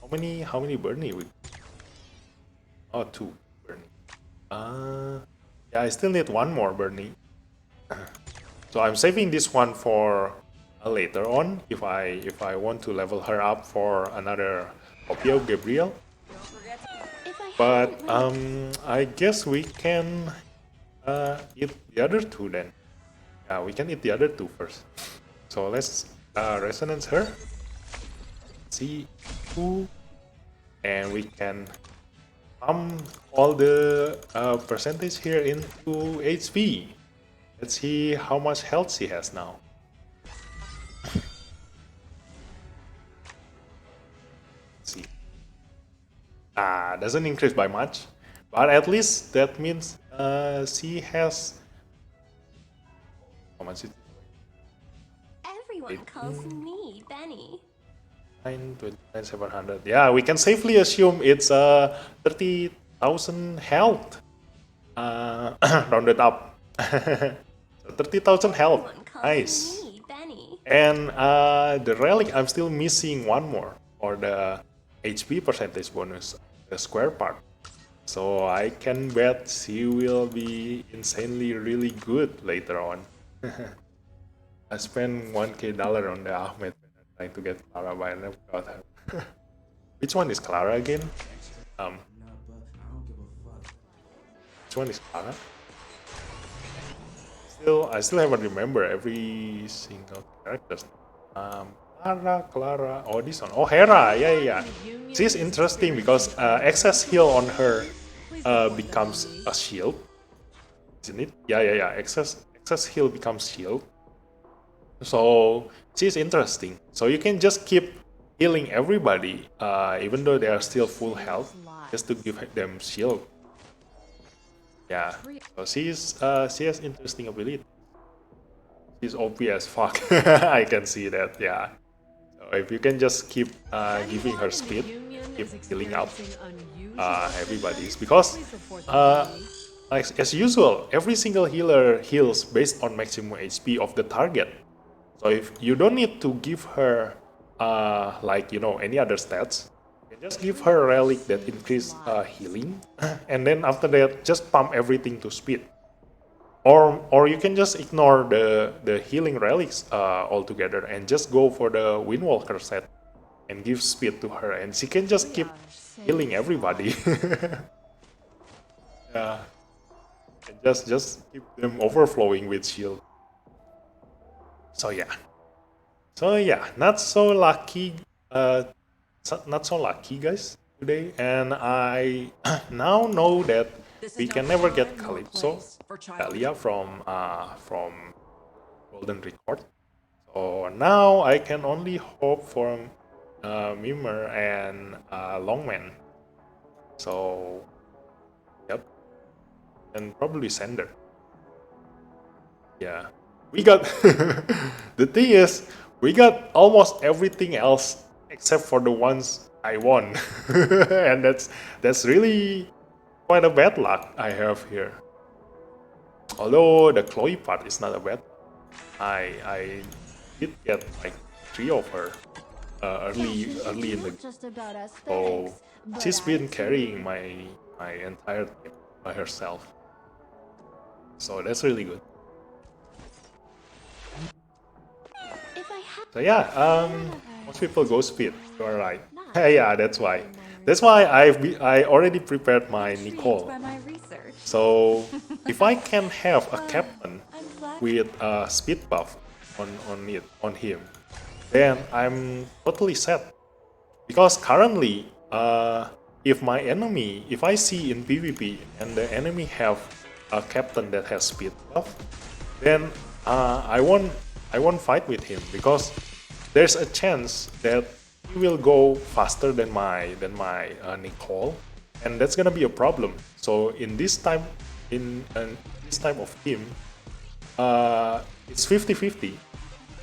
away. How many Bernie we? Oh, two Bernie. Yeah, I still need one more Bernie. So I'm saving this one for later on if I want to level her up for another copy of Gabriel. If I But hadn't run I guess we can eat the other two then. Yeah, we can eat the other two first. So let's resonance her. See who, and we can pump all the percentage here into HP. Let's see how much health she has now. Let's see. Doesn't increase by much, but at least that means she has how much? everyone calls me Benny. 700. Yeah, we can safely assume it's 30,000 health. Rounded up. So 30,000 health. Everyone calls Nice. me Benny. And the relic, I'm still missing one more for the HP percentage bonus, the square part. So I can bet she will be insanely really good later on. I spent $1K on the Ahmed trying to get Clara, but I never got her. Which one is Clara again? Which one is Clara? I still haven't remember every single character. Clara. Oh, this one. Oh, Hera. Yeah. She's interesting because excess heal on her becomes a shield, isn't it? Yeah. Excess heal becomes shield. So she's interesting. So you can just keep healing everybody, even though they are still full health, just to give them shield. Yeah. So she has interesting ability. She's OP as fuck. I can see that. Yeah. So if you can just keep giving her speed, keep healing up everybody's, because as usual, every single healer heals based on maximum HP of the target. So if you don't need to give her any other stats, you can just give her a relic that increase healing, and then after that just pump everything to speed. Or you can just ignore the healing relics altogether and just go for the Windwalker set and give speed to her, and she can just keep healing everybody. Yeah, and just keep them overflowing with shield. So yeah, not so lucky, guys today, and I now know that we can never get Calypso, Dahlia from Golden Record. So now I can only hope for Mimir and Longman. So yep, and probably Sender. Yeah. We got the thing is, we got almost everything else except for the ones I won. And that's really quite a bad luck I have here. Although the Chloe part is not a bad. I did get like 3 of her early in the game. So she's been carrying my entire team by herself. So that's really good. If I had So yeah, most people go speed. You're right. Yeah, that's why. That's why I already prepared my Nicole. by my research. So if I can have a captain with a speed buff on him, then I'm totally set. Because currently, if I see in PvP and the enemy have a captain that has speed buff, then I won't fight with him because there's a chance that he will go faster than my Nicole, and that's gonna be a problem. So in this time this type of team, it's 50-50.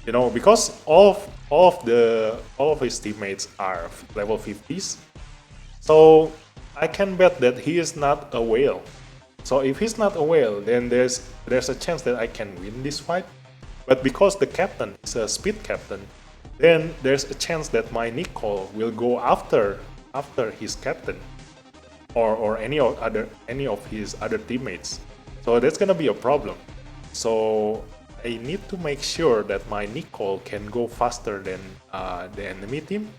You know, because all of his teammates are level 50s, so I can bet that he is not a whale. So if he's not a whale, then there's a chance that I can win this fight. But because the captain is a speed captain, then there's a chance that my Nicole will go after his captain or any of his other teammates. So that's gonna be a problem. So I need to make sure that my Nicole can go faster than the enemy team,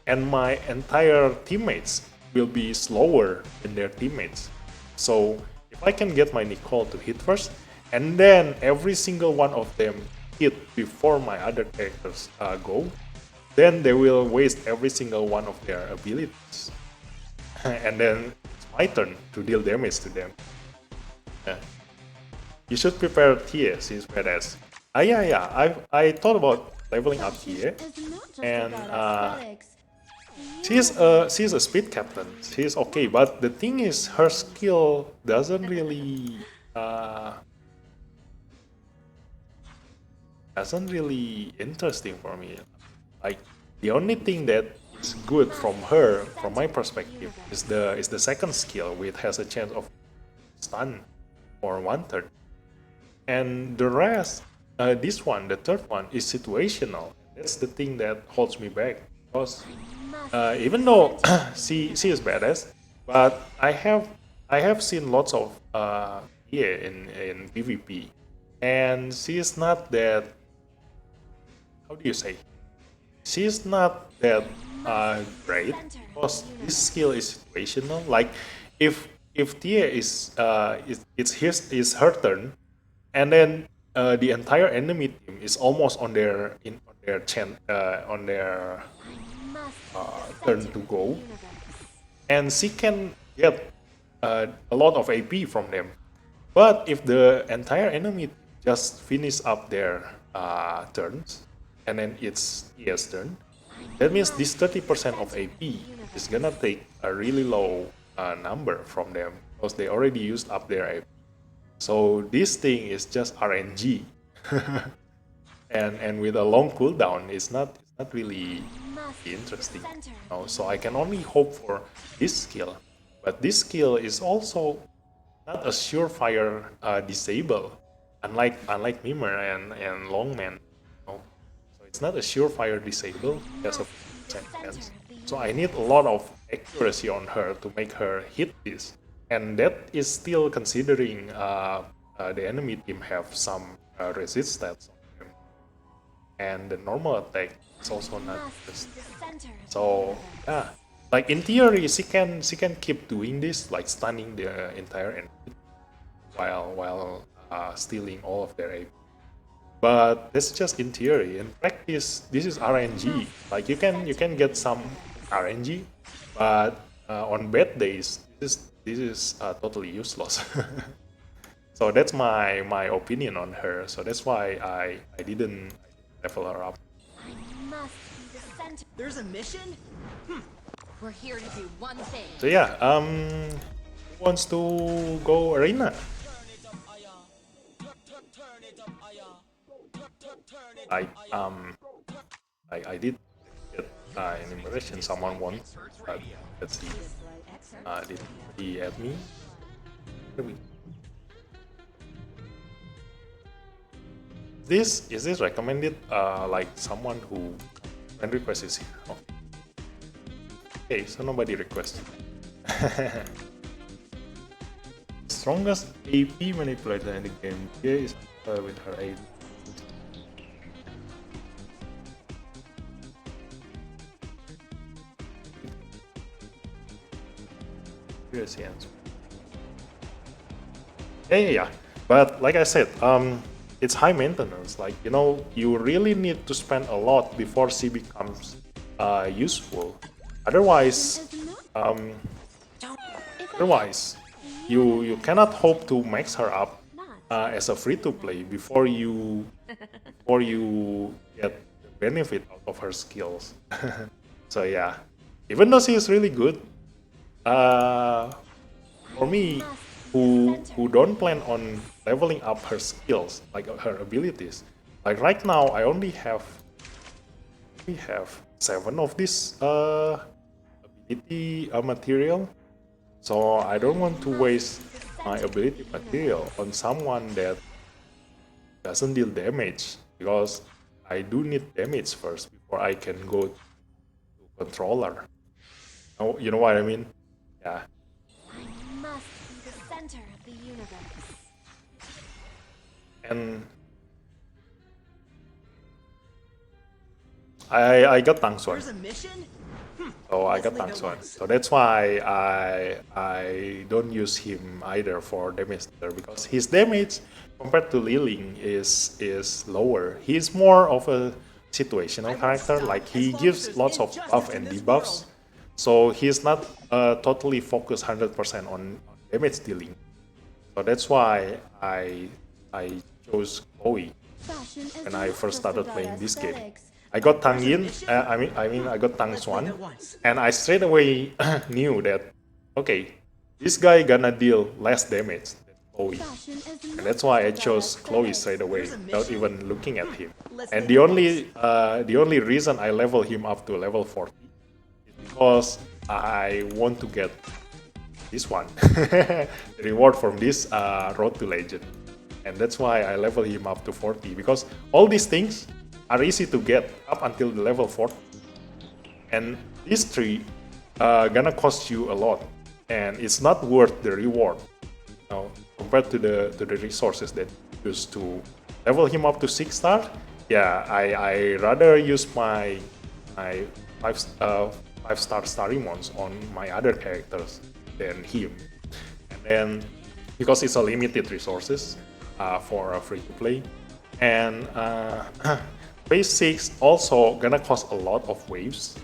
and my entire teammates will be slower than their teammates. So if I can get my Nicole to hit first, and then every single one of them hit before my other characters go, then they will waste every single one of their abilities. And then it's my turn to deal damage to them. You should prepare Tia, she's badass. Yeah. I thought about leveling up Tia, and she's a speed captain. She's okay, but the thing is, her skill doesn't really interesting for me. Like the only thing that is good from her, from my perspective, is the second skill, which has a chance of stun or 1/3. And the rest, this one, the third one, is situational. That's the thing that holds me back. Because even though she is badass, but I have seen lots of in PvP, and she is not that. How do you say? She is not that great because this skill is situational. Like if Tia is it's her turn, and then the entire enemy team is almost on their turn to go, and she can get a lot of AP from them. But if the entire enemy just finish up their turns, and then it's Tia's turn, that means this 30% of AP is gonna take a really low number from them because they already used up their AP. So this thing is just RNG, and with a long cooldown, it's not really interesting. So I can only hope for this skill, but this skill is also not a surefire disable, unlike Mimer and Longman. So it's not a surefire disable as a chance. So I need a lot of accuracy on her to make her hit this. And that is still considering the enemy team have some resist stats on them, and the normal attack is also not just. So yeah, like in theory, she can keep doing this, like stunning the entire enemy while stealing all of their AP. But that's just in theory. In practice, this is RNG. Like you can get some RNG, but on bad days, this is totally useless. So that's my opinion on her. So that's why I didn't level her up. There's a mission? We're here to do one thing. So yeah, who wants to go arena? I did get an impression someone wants, but let's see. Did he add me? Is this recommended? Like someone who friend request is here. Oh. Okay, so nobody requested. strongest AP manipulator in the game. Tia is with her aid. Here's the answer. Yeah. But like I said, it's high maintenance. Like, you know, you really need to spend a lot before she becomes useful. Otherwise, you cannot hope to max her up as a free-to-play before you get the benefit out of her skills. So yeah, even though she is really good, for me, who don't plan on leveling up her skills, like her abilities, like right now I only have 7 of this ability material, so I don't want to waste my ability material on someone that doesn't deal damage, because I do need damage first before I can go to controller. Oh, you know what I mean? Yeah. I must be the center of the universe. And I got Tang Xuan. There's a mission? So I got Tang Xuan. So that's why I don't use him either for damage dealer, because his damage compared to Liling is lower. He's more of a situational character, like he gives lots of buff and debuffs. So he's not totally focused 100% on damage dealing. So that's why I chose Chloe when I first started playing this game. I got Tang Yin, I mean I got Tang Xuan, and I straight away knew that, okay, this guy gonna deal less damage than Chloe. And that's why I chose Chloe straight away without even looking at him. And the only reason I level him up to level 40 is because I want to get this one, the reward from this Road to Legend. And that's why I level him up to 40, because all these things are easy to get up until the level 40. And these 3 gonna cost you a lot, and it's not worth the reward, you know, compared to the resources that you use to level him up to 6 star. Yeah, I rather use my 5-star Starimons on my other characters than him. And then because it's a limited resources for a free to play, and phase 6 also gonna cost a lot of waves,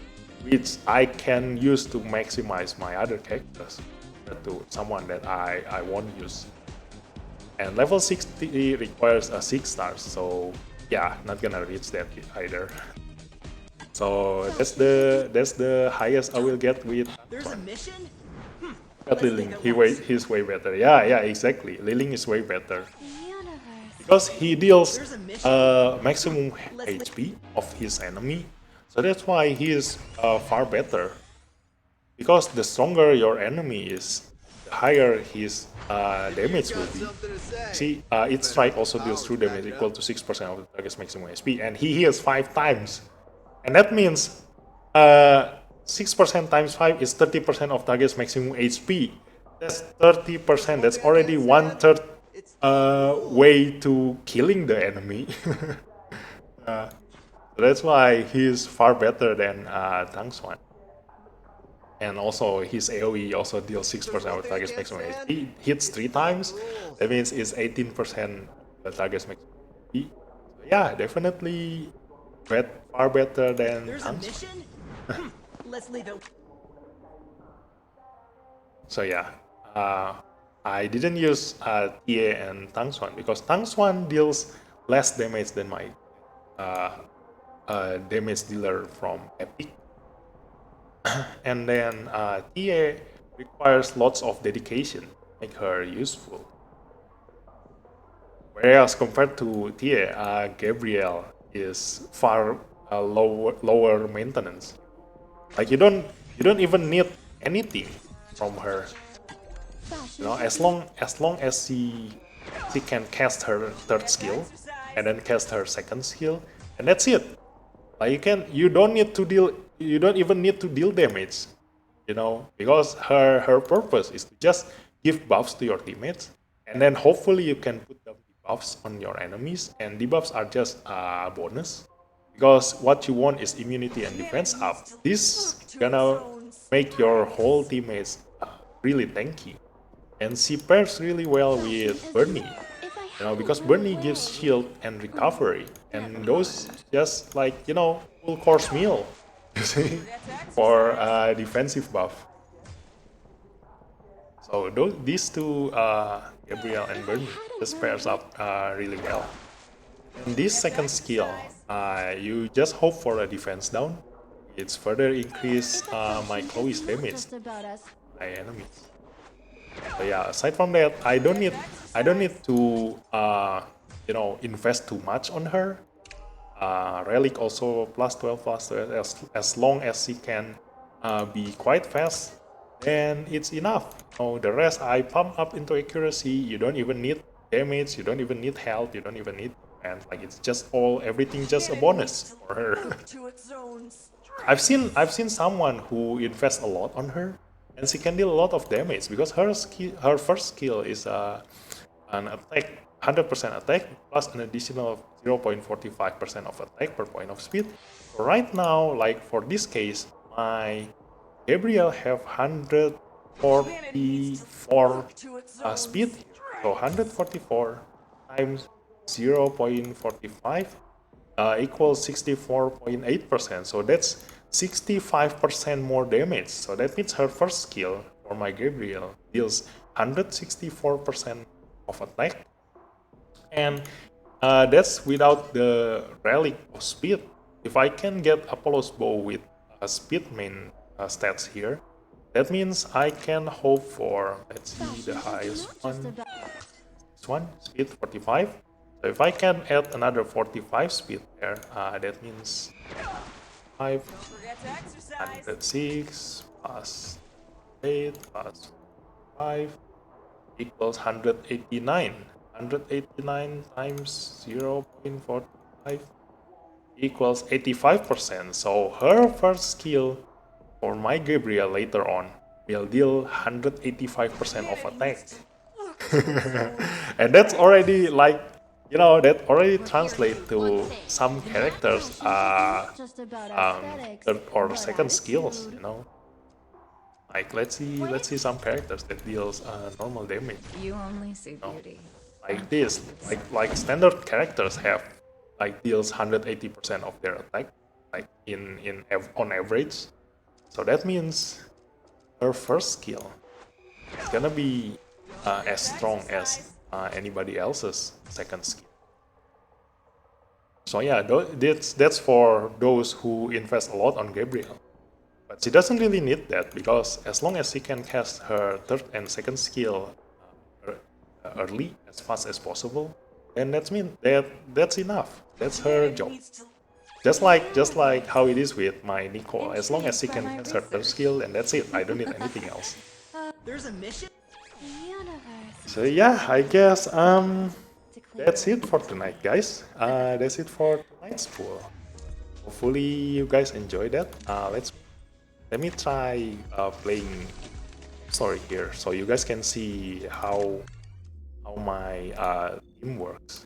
which I can use to maximize my other characters compared to someone that I won't use. And level 60 requires a 6 stars, so yeah, not gonna reach that either. So that's the highest I will get with. There's a mission? But Liling, he's way better. Yeah, exactly. Liling is way better. Because he deals maximum HP of his enemy, so that's why he is far better. Because the stronger your enemy is, the higher his damage will be. See, each strike also deals true damage equal to 6% of the target's maximum HP, and he heals 5 times. And that means 6% times 5 is 30% of target's maximum HP. That's 30%, that's already 1/3 way to killing the enemy. So that's why he's far better than Tang Xuan. And also his AoE also deals 6% of the target's maximum HP. He hits 3 times, that means it's 18% of the target's maximum HP. So yeah, definitely far better than Tang Xuan. Let's leave it. So yeah, I didn't use Tie and Tang Xuan because Tang Xuan deals less damage than my damage dealer from Epic. And then Tie requires lots of dedication to make her useful. Whereas compared to Tie, Gabrielle is far lower maintenance. Like you don't even need anything from her. You know, as long as she can cast her 3rd skill and then cast her 2nd skill, and that's it. Like you don't even need to deal damage, you know, because her purpose is to just give buffs to your teammates, and then hopefully you can put the debuffs on your enemies, and debuffs are just a bonus. Because what you want is immunity and defense up. This gonna make your whole teammates really tanky. And she pairs really well with Bernie. You know, because Bernie gives shield and recovery. And those just like, you know, full course meal. You see? For defensive buff. So these two, Gabriel and Bernie, just pairs up really well. And this second skill, you just hope for a defense down. It's further increase my Chloe's damage by enemies. So yeah, aside from that, I don't need to you know, invest too much on her. Relic also plus 12 as long as she can be quite fast, then it's enough. So the rest I pump up into accuracy. You don't even need damage, you don't even need health, you don't even need, and like it's just everything just a bonus for her. I've seen someone who invests a lot on her, and she can deal a lot of damage because her first skill is an attack, 100% attack plus an additional 0.45% of attack per point of speed. So right now, like for this case, my Gabriel have 144 speed, so 144 times 0.45 equals 64.8%. So that's 65% more damage. So that means her first skill for my Gabriel deals 164% of attack, and that's without the relic of speed. If I can get Apollo's bow with speed main stats here, that means I can hope for, let's see, the highest one. This one, speed 45. So if I can add another 45 speed there, that means 106 plus 8 plus 5 equals 189. 189 times 0.45 equals 85%. So her first skill for my Gabriel later on will deal 185% of attack. And that's already like, you know, that already translates to some characters third or second skills, you know. Like let's see some characters that deals normal damage. You only see beauty. Like this, like standard characters have like deals 180% of their attack, like on average. So that means her first skill is gonna be as strong as anybody else's second skill. So yeah, that's for those who invest a lot on Gabriel. But she doesn't really need that, because as long as she can cast her third and second skill early, as fast as possible, then that's enough. That's her job. Just like how it is with my Nicole. As long as she can cast her third skill, and that's it. I don't need anything else. There's a mission? So yeah, I guess that's it for tonight, guys. That's it for tonight's pool. Hopefully you guys enjoyed that. Let me try playing story here, so you guys can see how my team works.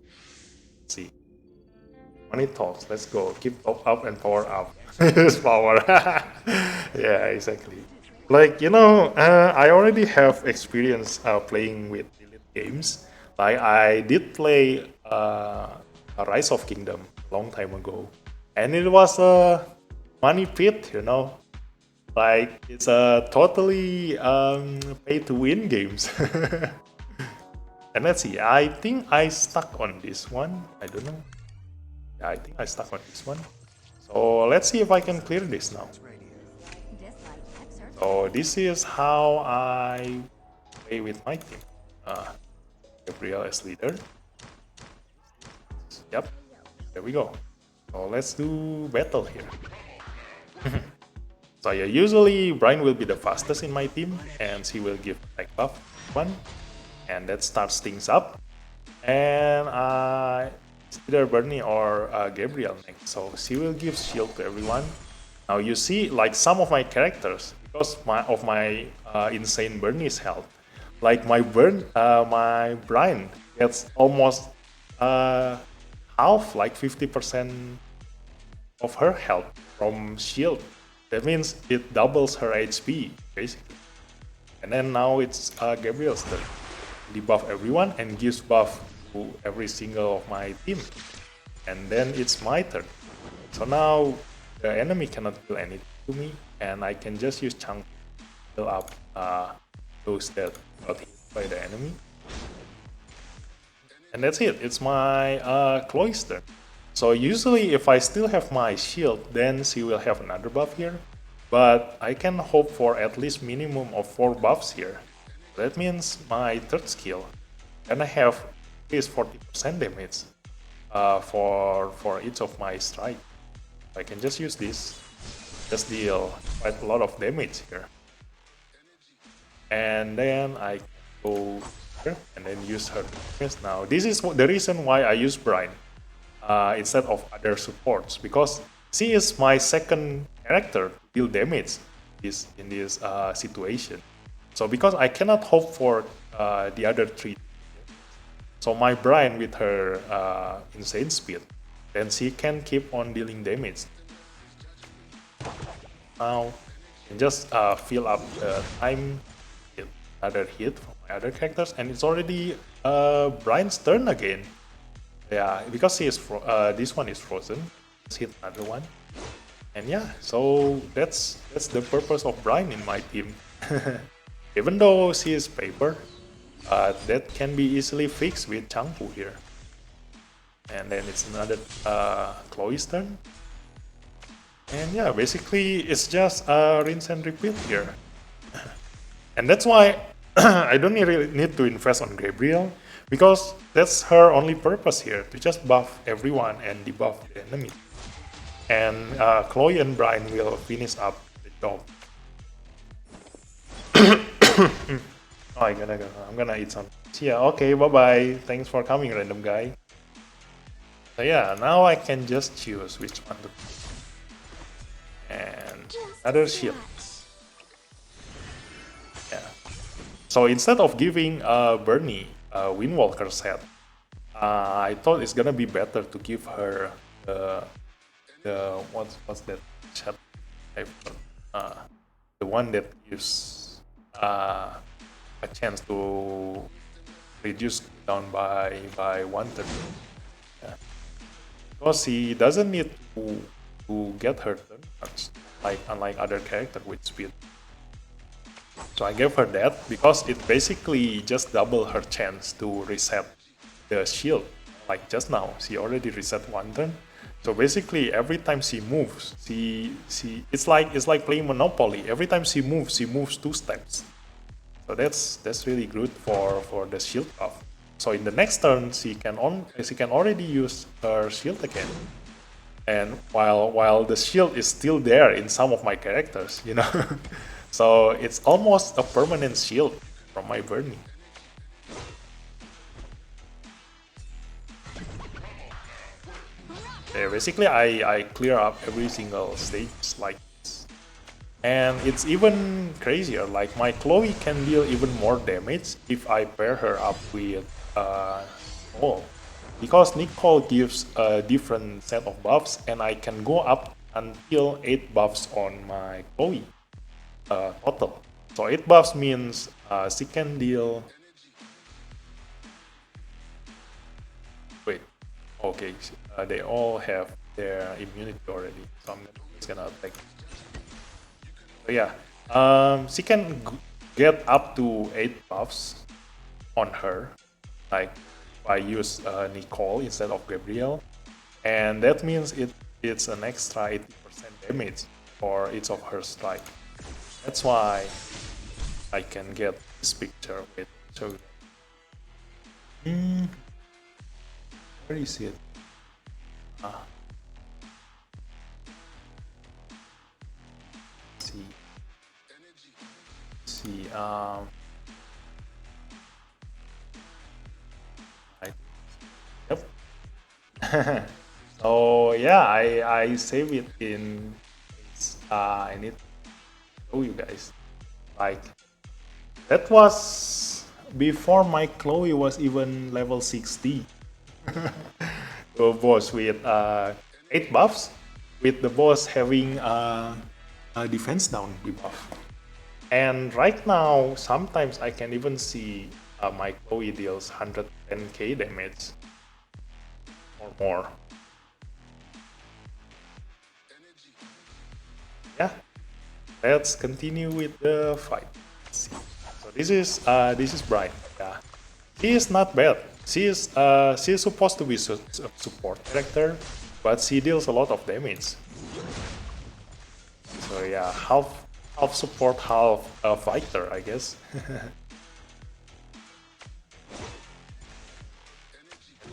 Let's see. Money talks. Let's go. Keep top up and power up. It's power. Yeah, exactly. Like, you know, I already have experience playing with elite games. Like I did play Rise of Kingdom a long time ago, and it was a money pit, you know. Like it's a totally pay to win games. And let's see, I think I stuck on this one. I don't know. Yeah, I think I stuck on this one. So let's see if I can clear this now. So this is how I play with my team. Gabriel as leader. Yep, there we go. So let's do battle here. So yeah, usually Brian will be the fastest in my team, and she will give attack buff one, and that starts things up. And it's either Bernie or Gabriel next, so she will give shield to everyone. Now you see, like some of my characters, because of my insane Bernie's health, like my brain gets almost half, like 50% of her health from shield. That means it doubles her HP basically. And then now it's Gabriel's turn. Debuff everyone and gives buff to every single of my team. And then it's my turn. So now the enemy cannot do anything to me, and I can just use chunk to fill up those that got hit by the enemy. And that's it. It's my Chloe's turn. So usually if I still have my shield, then she will have another buff here. But I can hope for at least minimum of 4 buffs here. That means my third skill gonna have at least 40% damage for each of my strike. I can just use this, just deal quite a lot of damage here. And then I go here and then use her. Now this is the reason why I use Brian instead of other supports, because she is my second character to deal damage in this situation. So because I cannot hope for the other 3, so my Brian with her insane speed, then she can keep on dealing damage. Now and just fill up the time, hit another hit from my other characters, and it's already Brian's turn again. Yeah, because he is this one is frozen. Let's hit another one, and yeah, so that's the purpose of Brian in my team. Even though she is paper, that can be easily fixed with Changpu here. And then it's another Chloe's turn. And yeah, basically it's just rinse and repeat here. And that's why I don't really need to invest on Gabriel, because that's her only purpose here, to just buff everyone and debuff the enemy. And Chloe and Brian will finish up the job. Oh, I'm gonna eat some. Yeah, okay, bye bye. Thanks for coming, random guy. So yeah, now I can just choose which one to pick. And another shield. Yeah. So instead of giving Bernie a Windwalker set, I thought it's gonna be better to give her the what's that set? The one that gives a chance to reduce down by 1/3. Yeah. Because he doesn't need to get her turn cards, unlike other character with speed. So I gave her that because it basically just double her chance to reset the shield. Like just now, she already reset 1 turn. So basically, every time she moves, it's like playing Monopoly. Every time she moves 2 steps. So that's really good for the shield buff. So in the next turn, she can already use her shield again. And while the shield is still there in some of my characters, you know, so it's almost a permanent shield from my Bernie. Yeah, basically, I clear up every single stage like this. And it's even crazier, like my Chloe can deal even more damage if I pair her up with Nicole. Because Nicole gives a different set of buffs, and I can go up until 8 buffs on my Chloe total. So 8 buffs means she can deal... Wait, okay, they all have their immunity already, so I'm just gonna attack. So yeah, she can get up to 8 buffs on her, like if I use Nicole instead of Gabriel, and that means it's an extra 80% damage for each of her strike. That's why I can get this picture with show. Where is it? See. Yep. So yeah, I save it in. I need to show you guys. Like that was before my Chloe was even level 60. The boss with 8 buffs, with the boss having a defense down debuff. And right now, sometimes I can even see my Chloe deals 110k damage or more. Yeah, let's continue with the fight. Let's see. So this is Brian. Yeah, she is not bad. She is supposed to be a support character, but she deals a lot of damage. So yeah, half support, half a fighter, I guess.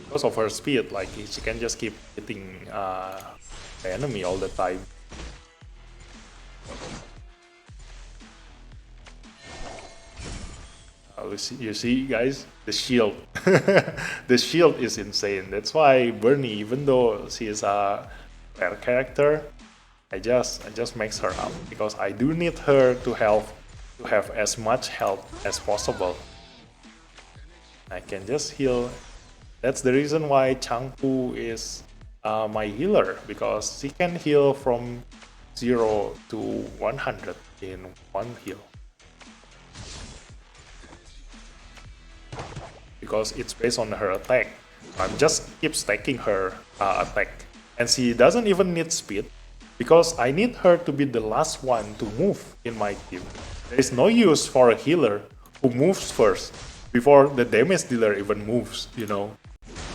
Because of her speed, like she can just keep hitting the enemy all the time. You see, guys, the shield. The shield is insane. That's why Bernie, even though she is a rare character, I just max her up because I do need her to have as much health as possible. I can just heal. That's the reason why Changpu is my healer, because she can heal from 0 to 100 in one heal. Because it's based on her attack. I'm just keep stacking her attack. And she doesn't even need speed, because I need her to be the last one to move in my team. There is no use for a healer who moves first before the damage dealer even moves, you know.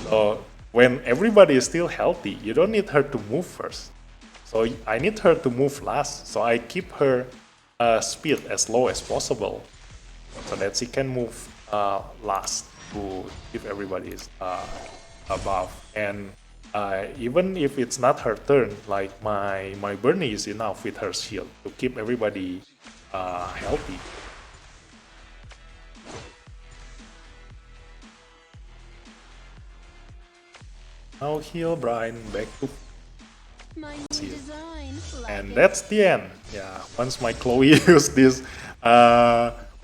So when everybody is still healthy, you don't need her to move first. So I need her to move last, so I keep her speed as low as possible so that she can move last to keep everybody above. And even if it's not her turn, like my Bernie is enough with her shield to keep everybody healthy. Now heal Brian back to My new design. and that's the end. Yeah, once my Chloe use this,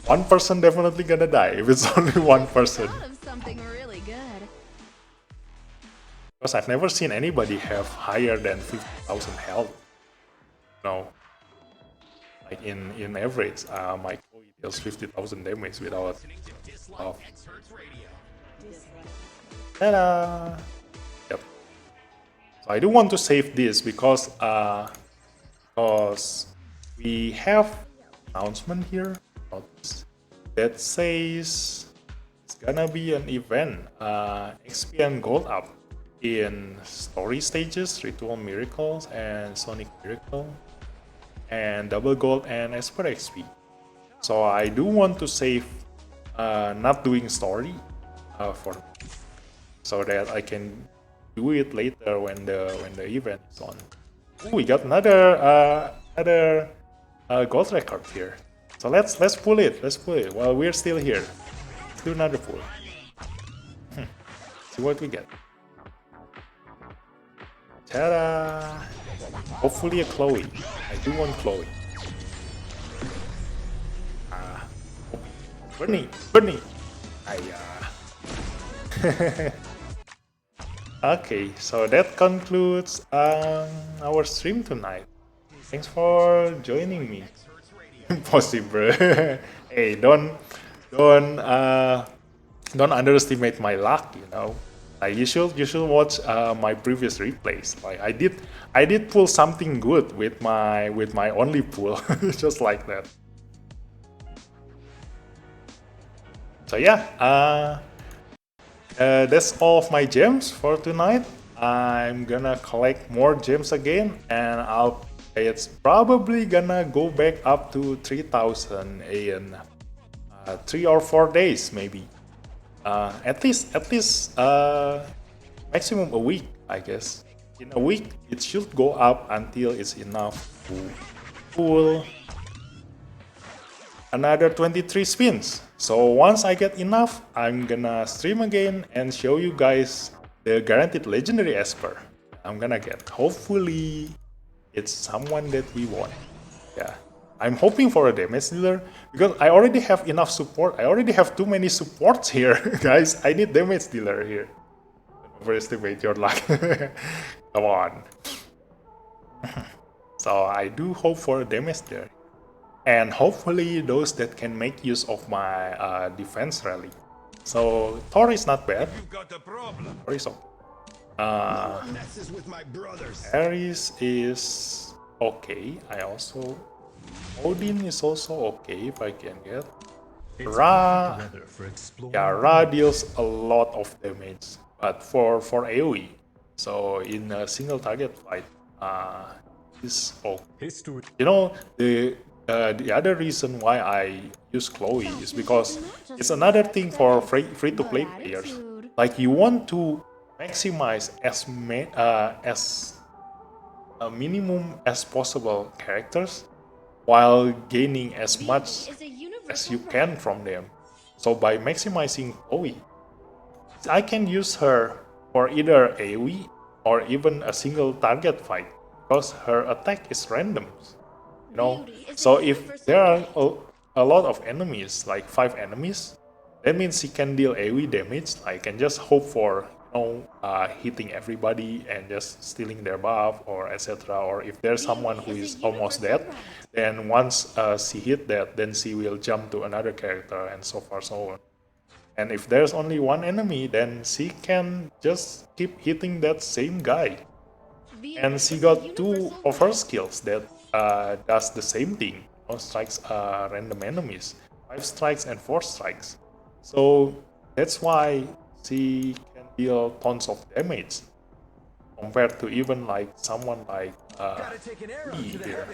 one person definitely gonna die if it's only one person. Thought of something really good. Because I've never seen anybody have higher than 50,000 health. No. Like in average, my Chloe deals 50,000 damage without buff. Ta-da! Yep. So I do want to save this because we have announcement here that says it's gonna be an event, XP and gold up in story stages, ritual miracles and sonic miracle, and double gold and esper XP. So I do want to save not doing story for so that I can do it later when the event is on. Ooh, we got another gold record here. So let's pull it. Let's pull it while we're still here. Let's do another pull. See what we get. Ta-da! Hopefully a Chloe. I do want Chloe. Bernie! Okay, so that concludes our stream tonight. Thanks for joining me. Impossible. Hey, don't underestimate my luck, you know. Like you should watch my previous replays. Like I did pull something good with my only pull, just like that. So yeah, that's all of my gems for tonight. I'm gonna collect more gems again, and it's probably gonna go back up to 3,000 in 3 or 4 days, maybe. At least maximum a week, I guess. In a week, it should go up until it's enough to pull another 23 spins. So once I get enough, I'm gonna stream again and show you guys the guaranteed legendary Esper I'm gonna get. Hopefully it's someone that we want. Yeah. I'm hoping for a damage dealer because I already have enough support. I already have too many supports here, guys. I need damage dealer here. Don't overestimate your luck. Come on. So I do hope for a damage dealer. And hopefully those that can make use of my defense rally. So Thor is not bad. Thor is okay. Ares is okay. I also Odin is also okay if I can get. Ra, yeah, Ra deals a lot of damage, but for AOE. So in a single target fight, is okay. You know the other reason why I use Chloe is because it's another thing for free to play players. Like you want to maximize as a minimum as possible characters while gaining as much as you can from them. So by maximizing Chloe, I can use her for either AoE or even a single target fight because her attack is random. You know, so if there are a lot of enemies, like 5 enemies, that means he can deal AoE damage. I can just hope for hitting everybody and just stealing their buff or etc. Or if there's someone who is almost dead, then once she hit that, then she will jump to another character and so far so on. And if there's only one enemy, then she can just keep hitting that same guy. And she got 2 of her skills that does the same thing. Strikes random enemies, 5 strikes and 4 strikes. So that's why she can deal tons of damage compared to even like someone like Luigi here.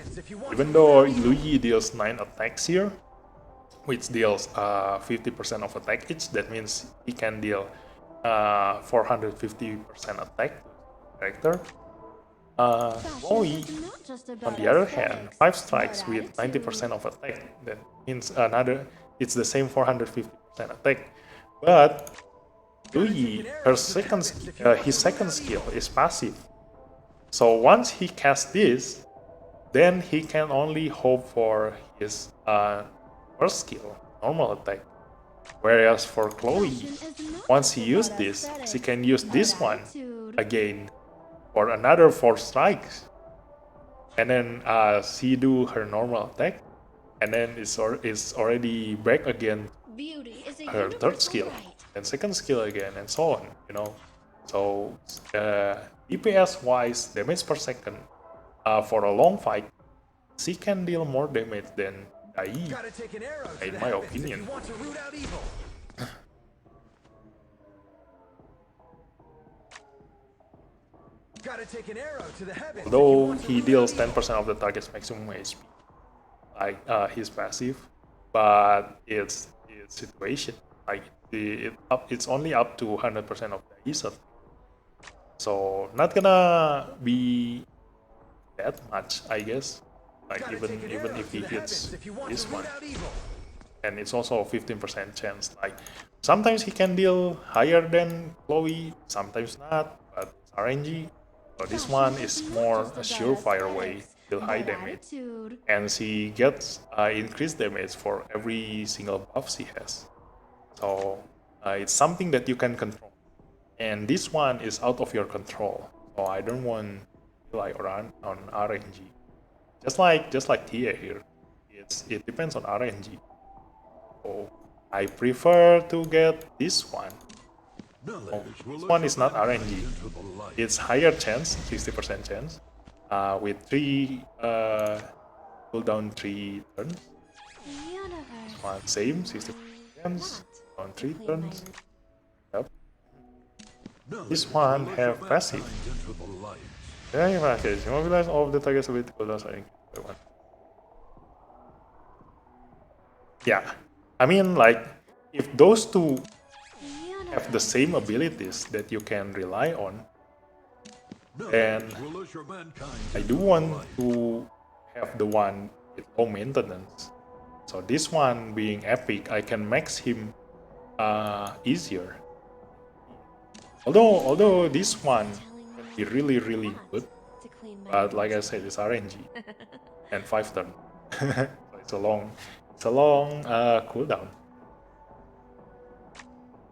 Even though Luigi deals 9 attacks here, which deals 50% of attack each, that means he can deal 450% attack character. Chloe, on the other hand, 5 strikes with 90% of attack. That means it's the same 450% attack. But Luigi, his second skill is passive. So once he casts this, then he can only hope for his first skill, normal attack. Whereas for Chloe, once he used this, she can use this one again for another 4 strikes, and then she do her normal attack, and then it's already back again her third skill, and second skill again, and so on. So DPS wise, damage per second, for a long fight, she can deal more damage than Dai, in my opinion. Although he deals 10% of the target's maximum HP, like his passive, but it's situation. Like it's only up to 100% of the ESA. So not gonna be that much, I guess. Like even if he hits this one, and it's also a 15% chance. Like sometimes he can deal higher than Chloe, sometimes not, but it's RNG. So this one is more a surefire way to deal high damage, and she gets increased damage for every single buff she has. So it's something that you can control, and this one is out of your control. So I don't want to rely on RNG. Just like Tia here, it depends on RNG. So I prefer to get this one. Oh, this one is not RNG. It's higher chance, 60% chance, with 3 cooldown 3 turns. This one same, 60% chance on 3 turns. Yep. This one have passive. Yeah, okay. Immobilize all of the target's ability cooldowns are increased by 1. Yeah, I mean, like if those two have the same abilities that you can rely on, then I do want to have the one with low maintenance. So this one being epic, I can max him easier. Although this one can be really good, but like I said, it's RNG and 5 turn. So it's a long cooldown.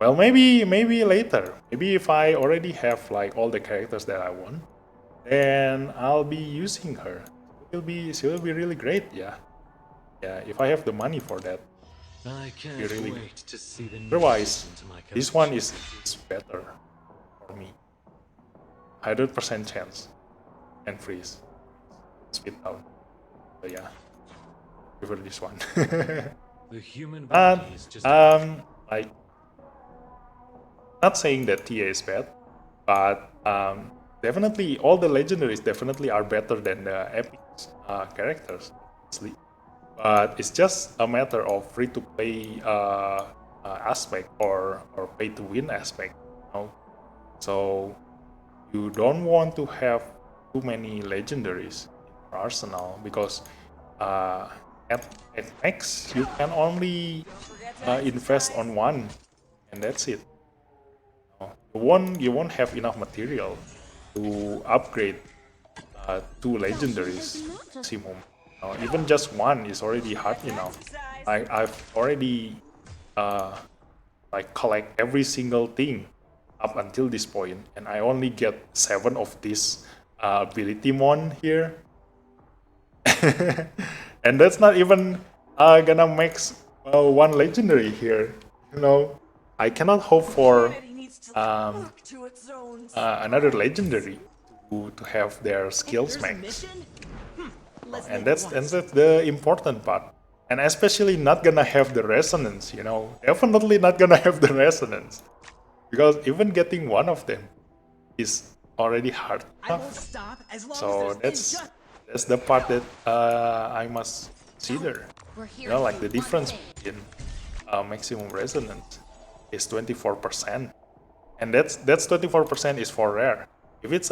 Well, maybe later. Maybe if I already have like all the characters that I want, then I'll be using her. She will be really great. Yeah, yeah. If I have the money for that. I can't really wait to see the new Otherwise, addition to my this one collection. is better for me. 100% chance and freeze. Speed down. So yeah, prefer this one. The human But body is just like not saying that TA is bad, but definitely all the legendaries definitely are better than the epic characters. Obviously. But it's just a matter of free-to-play aspect or pay-to-win aspect. You know? So you don't want to have too many legendaries in your arsenal because at max you can only invest on one, and that's it. You won't have enough material to upgrade two legendaries maximum. Even just one is already hard enough. I've already like collect every single thing up until this point, and I only get 7 of this ability mon here, and that's not even gonna max one legendary here. You know, I cannot hope for another legendary to have their skills max. And that's the important part, and especially not gonna have the resonance. Definitely not gonna have the resonance, because even getting one of them is already hard enough. So that's the part that I must consider. Like the difference between maximum resonance is 24%, and that's 24% is for rare. If it's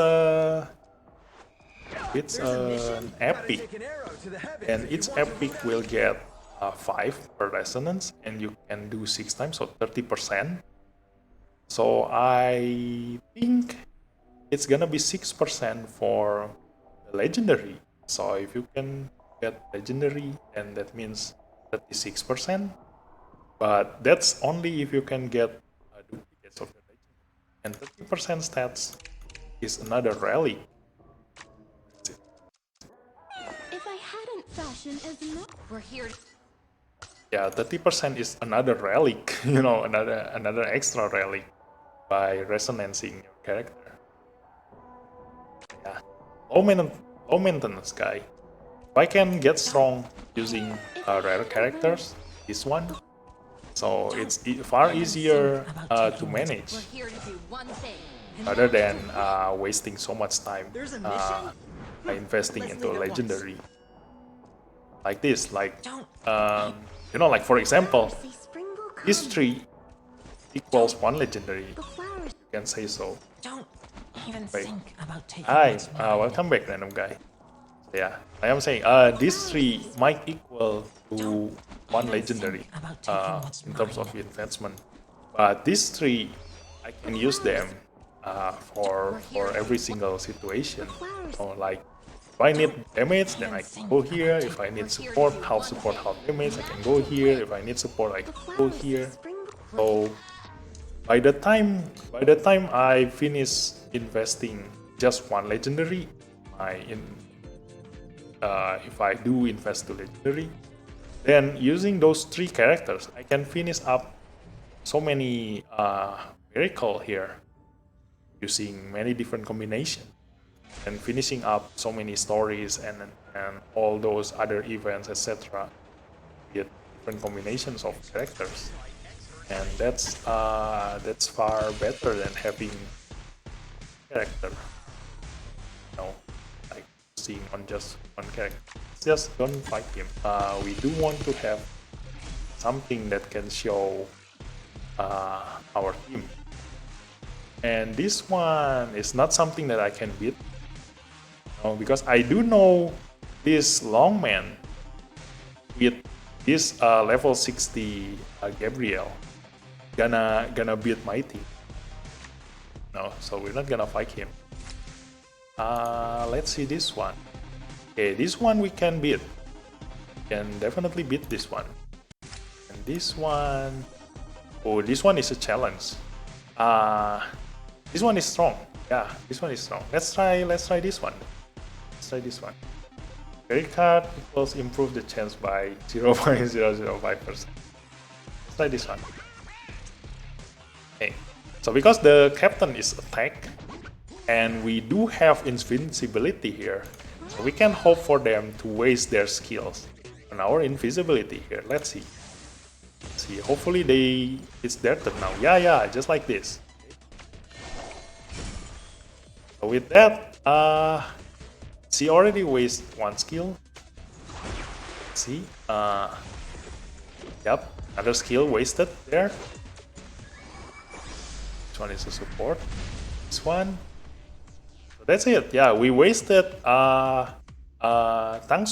an epic, and each epic will get 5 per resonance, and you can do 6 times, so 30%. So I think it's gonna be 6% for the legendary. So if you can get legendary, then that means 36%. But that's only if you can get duplicates of the legendary. And 30% stats is another relic. If I hadn't fashioned as much, we're here. Yeah, 30% is another relic, another extra relic by resonancing your character. Yeah, low maintenance guy. If I can get strong using rare characters, this one, so it's far easier to manage rather than wasting so much time investing into a legendary like this. Like like for example, this 3 equals 1 legendary. You can say so. Don't even Wait. think about taking Hi, what's mine. welcome back, random guy. Yeah, I am saying these 3 might equal to 1 legendary in terms of investment, but these 3 I can use them for every single situation. Like if I need damage, then I can go here. If I need support, half damage, I can go here. If I need support, I can go here. So by the time I finish investing just 1 legendary, if I do invest to legendary, then using those 3 characters, I can finish up so many miracle here using many different combinations and finishing up so many stories and all those other events, etc. with different combinations of characters, and that's far better than having character. Like seeing on just one character. Just don't fight him. We do want to have something that can show our team. And this one is not something that I can beat, because I do know this long man with this level 60 Gabriel gonna beat my team. No, so we're not gonna fight him. Let's see this one. Okay, this one we can beat. can definitely beat this one. And this one, oh, this one is a challenge. This one is strong. Yeah, this one is strong. Let's try this one. Let's try this one. Credit card equals improve the chance by 0.005%. Let's try this one. Okay. So because the captain is attack, and we do have invincibility here, so we can hope for them to waste their skills on our invisibility here. Let's see. Hopefully it's their turn now. Yeah, just like this. So with that, she already wasted one skill. See, yep, another skill wasted there. This one is a support. This one. So that's it. Yeah, we wasted Tang's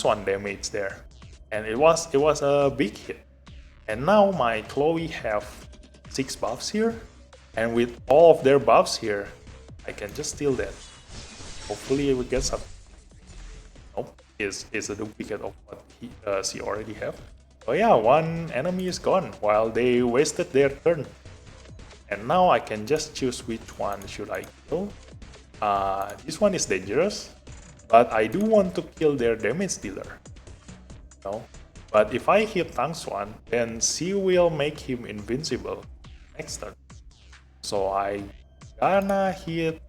one damage there, and it was a big hit. And now my Chloe have 6 buffs here, and with all of their buffs here, I can just steal that. Hopefully, we get some. Nope, is a duplicate of what she already have. So yeah, one enemy is gone while they wasted their turn. And now I can just choose which one should I kill. This one is dangerous, but I do want to kill their damage dealer. No, but if I hit Tang's one, then she will make him invincible next turn. So I gonna hit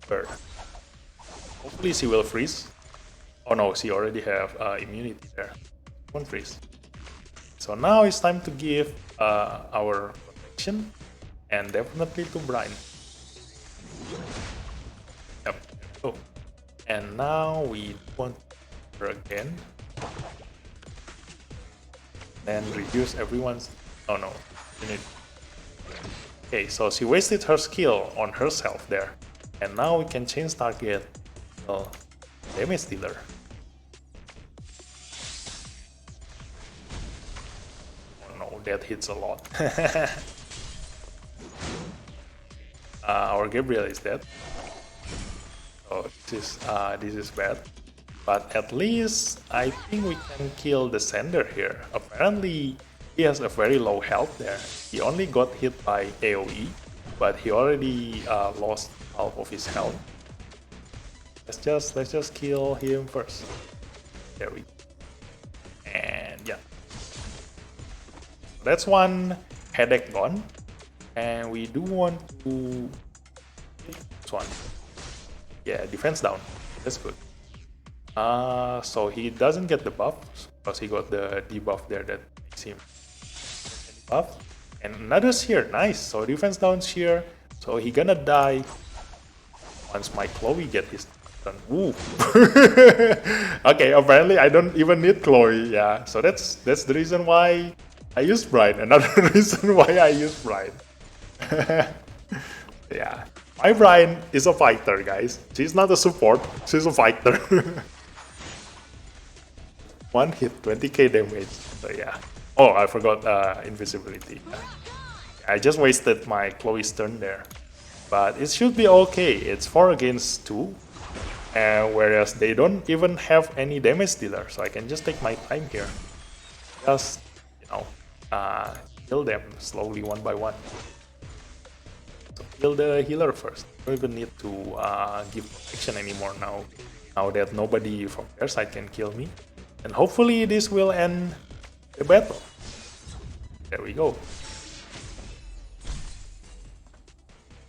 her. Hopefully she will freeze. Oh no, she already have immunity there. Won't freeze. So now it's time to give our protection, and definitely to Brian. Yep. Oh. And now we want her again. Then reduce everyone's. Oh no. Okay, so she wasted her skill on herself there. And now we can change target. Damage dealer. Oh no, that hits a lot. Our Gabriel is dead. So this is bad. But at least I think we can kill the sender here. Apparently he has a very low health there. He only got hit by AoE, but he already lost half of his health. Let's just kill him first. There we go. And yeah. That's one headache gone. And we do want to hit this one. Yeah, defense down. That's good. So he doesn't get the buff because he got the debuff there that makes him buff. And another shear, nice. So defense down shear. So he gonna die once my Chloe get his turn. Ooh. Okay, apparently I don't even need Chloe. Yeah, so that's the reason why I use Brian. Another reason why I use Brian. Yeah, my Brian is a fighter, guys. She's not a support. She's a fighter. One hit, 20k damage. So yeah. Oh, I forgot invisibility. I just wasted my Chloe's turn there. But it should be okay. It's 4 against 2. Whereas they don't even have any damage dealer. So I can just take my time here. Just, kill them slowly one by one. So kill the healer first. Don't even need to give protection anymore now. Now that nobody from their side can kill me. And hopefully this will end the battle. There we go.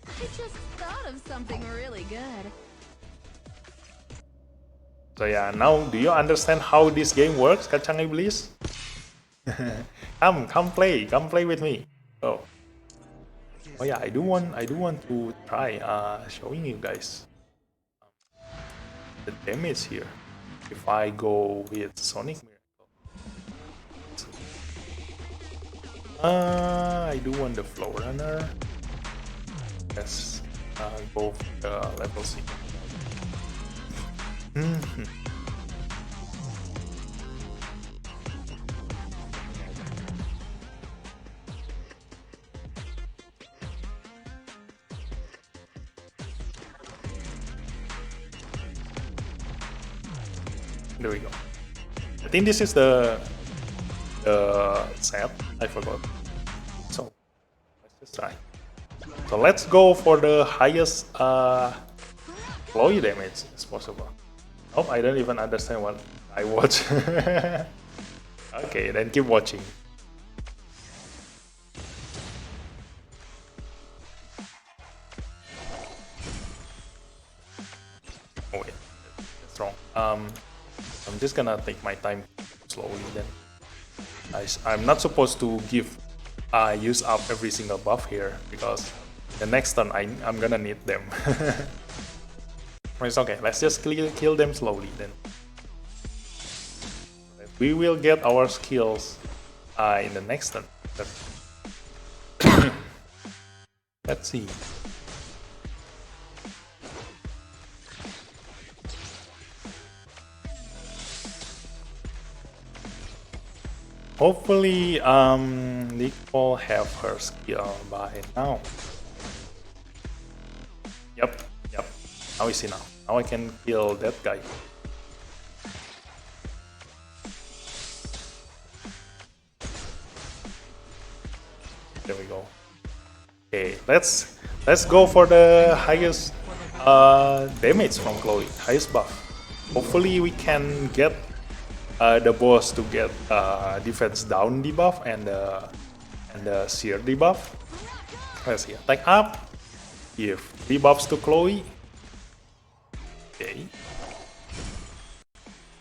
I just thought of something really good. So yeah, now do you understand how this game works, Kacang Iblis? come play with me. Oh yeah, I do want to try showing you guys the damage here. If I go with Sonic Miracle, I do want the Flow Runner. Let's go for the level 6. There we go. I think this is the the set. I forgot. So let's just try. So let's go for the highest Chloe damage as possible. Oh, I don't even understand what I watch. Okay, then keep watching. Oh wait, that's wrong. I'm just gonna take my time slowly then. I'm not supposed to use up every single buff here because the next turn I'm gonna need them. It's okay, let's just kill them slowly then. We will get our skills in the next turn. Let's see. Hopefully, Nicole have her skill by now. Yep. Now I see now. Now I can kill that guy. There we go. Okay, let's go for the highest damage from Chloe, highest buff. Hopefully we can get the boss to get defense down debuff and the seer debuff. Let's see, attack up. Give debuffs to Chloe. Okay.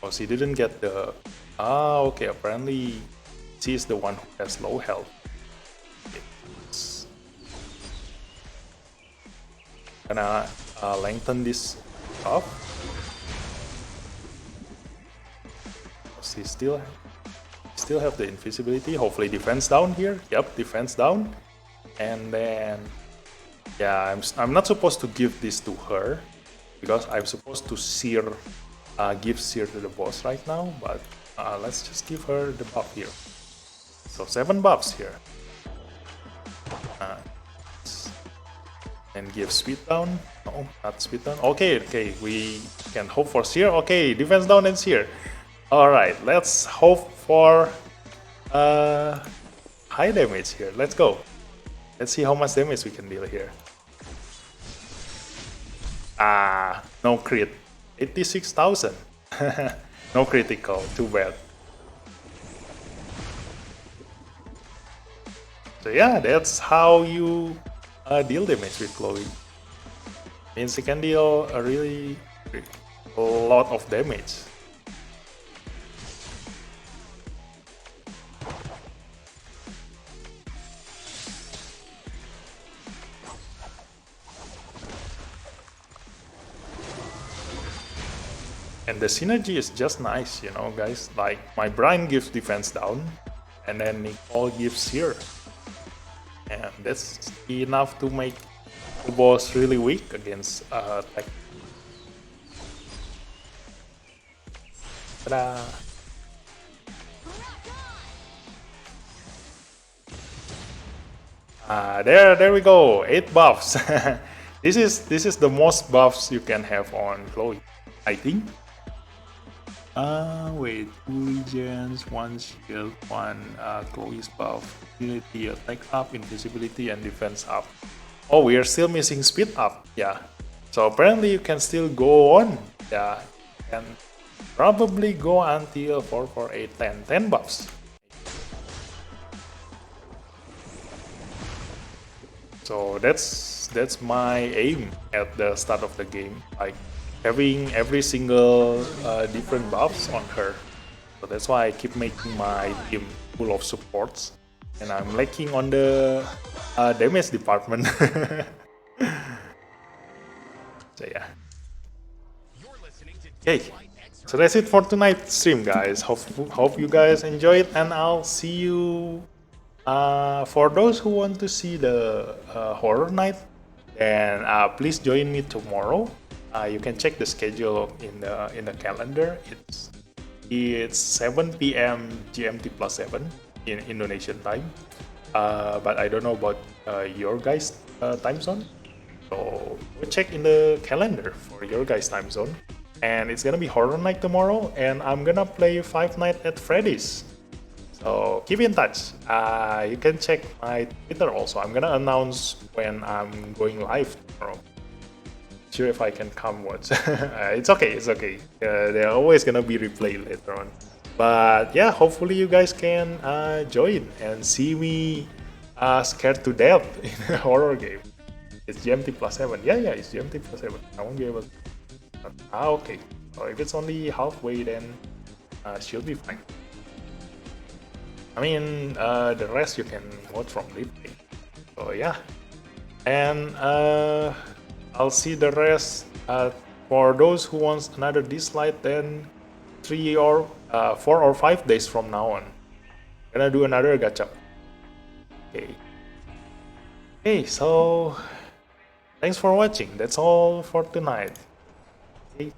Oh, she didn't get the. Okay. Apparently, she is the one who has low health. Okay. Gonna lengthen this buff. She still have the invisibility. Hopefully, defense down here. Yep, defense down. And then, yeah, I'm not supposed to give this to her because I'm supposed to give seer to the boss right now. But let's just give her the buff here. So 7 buffs here. And give speed down. No, not speed down. Okay, we can hope for seer. Okay, defense down and seer. Alright, let's hope for high damage here. Let's go. Let's see how much damage we can deal here. No crit. 86,000. No critical, too bad. So yeah, that's how you deal damage with Chloe. Means you can deal a lot of damage. And the synergy is just nice, you know, guys. Like, my Brian gives defense down, and then Nicole gives here. And that's enough to make the boss really weak against attack. Ta-da! There we go. 8 buffs. This is the most buffs you can have on Chloe, I think. Wait, 2 regens, 1 shield, 1 Chloe's buff, ability, attack up, invisibility, and defense up. Oh, we are still missing speed up. Yeah. So apparently you can still go on. Yeah. And probably go until 4, 4, 8, 10. 10 buffs. So that's my aim at the start of the game. Like, having every single different buffs on her. So that's why I keep making my team full of supports. And I'm lacking on the damage department. So yeah. Okay, so that's it for tonight's stream, guys. Hope you guys enjoyed, and I'll see you. For those who want to see the horror night, then please join me tomorrow. You can check the schedule in the calendar. It's 7 p.m. GMT plus 7 in Indonesian time. But I don't know about your guys' time zone. So go check in the calendar for your guys' time zone. And it's gonna be horror night tomorrow, and I'm gonna play Five Nights at Freddy's. So So keep in touch. You can check my Twitter also. I'm gonna announce when I'm going live tomorrow. Sure if I can come watch. It's okay, it's okay. They're always gonna be replay later on. But yeah, hopefully you guys can join and see me scared to death in a horror game. It's GMT +7. Yeah, it's GMT +7. I won't be able to. Okay. So if it's only halfway, then she'll be fine. I mean, the rest you can watch from replay. So yeah. And I'll see the rest. For those who wants another dislike, then 3 or 4 or 5 days from now on, gonna do another gacha. Okay, so thanks for watching. That's all for tonight. Okay.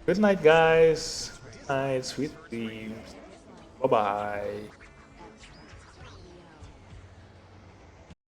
Good night, guys. Good night, sweet dreams. Bye bye.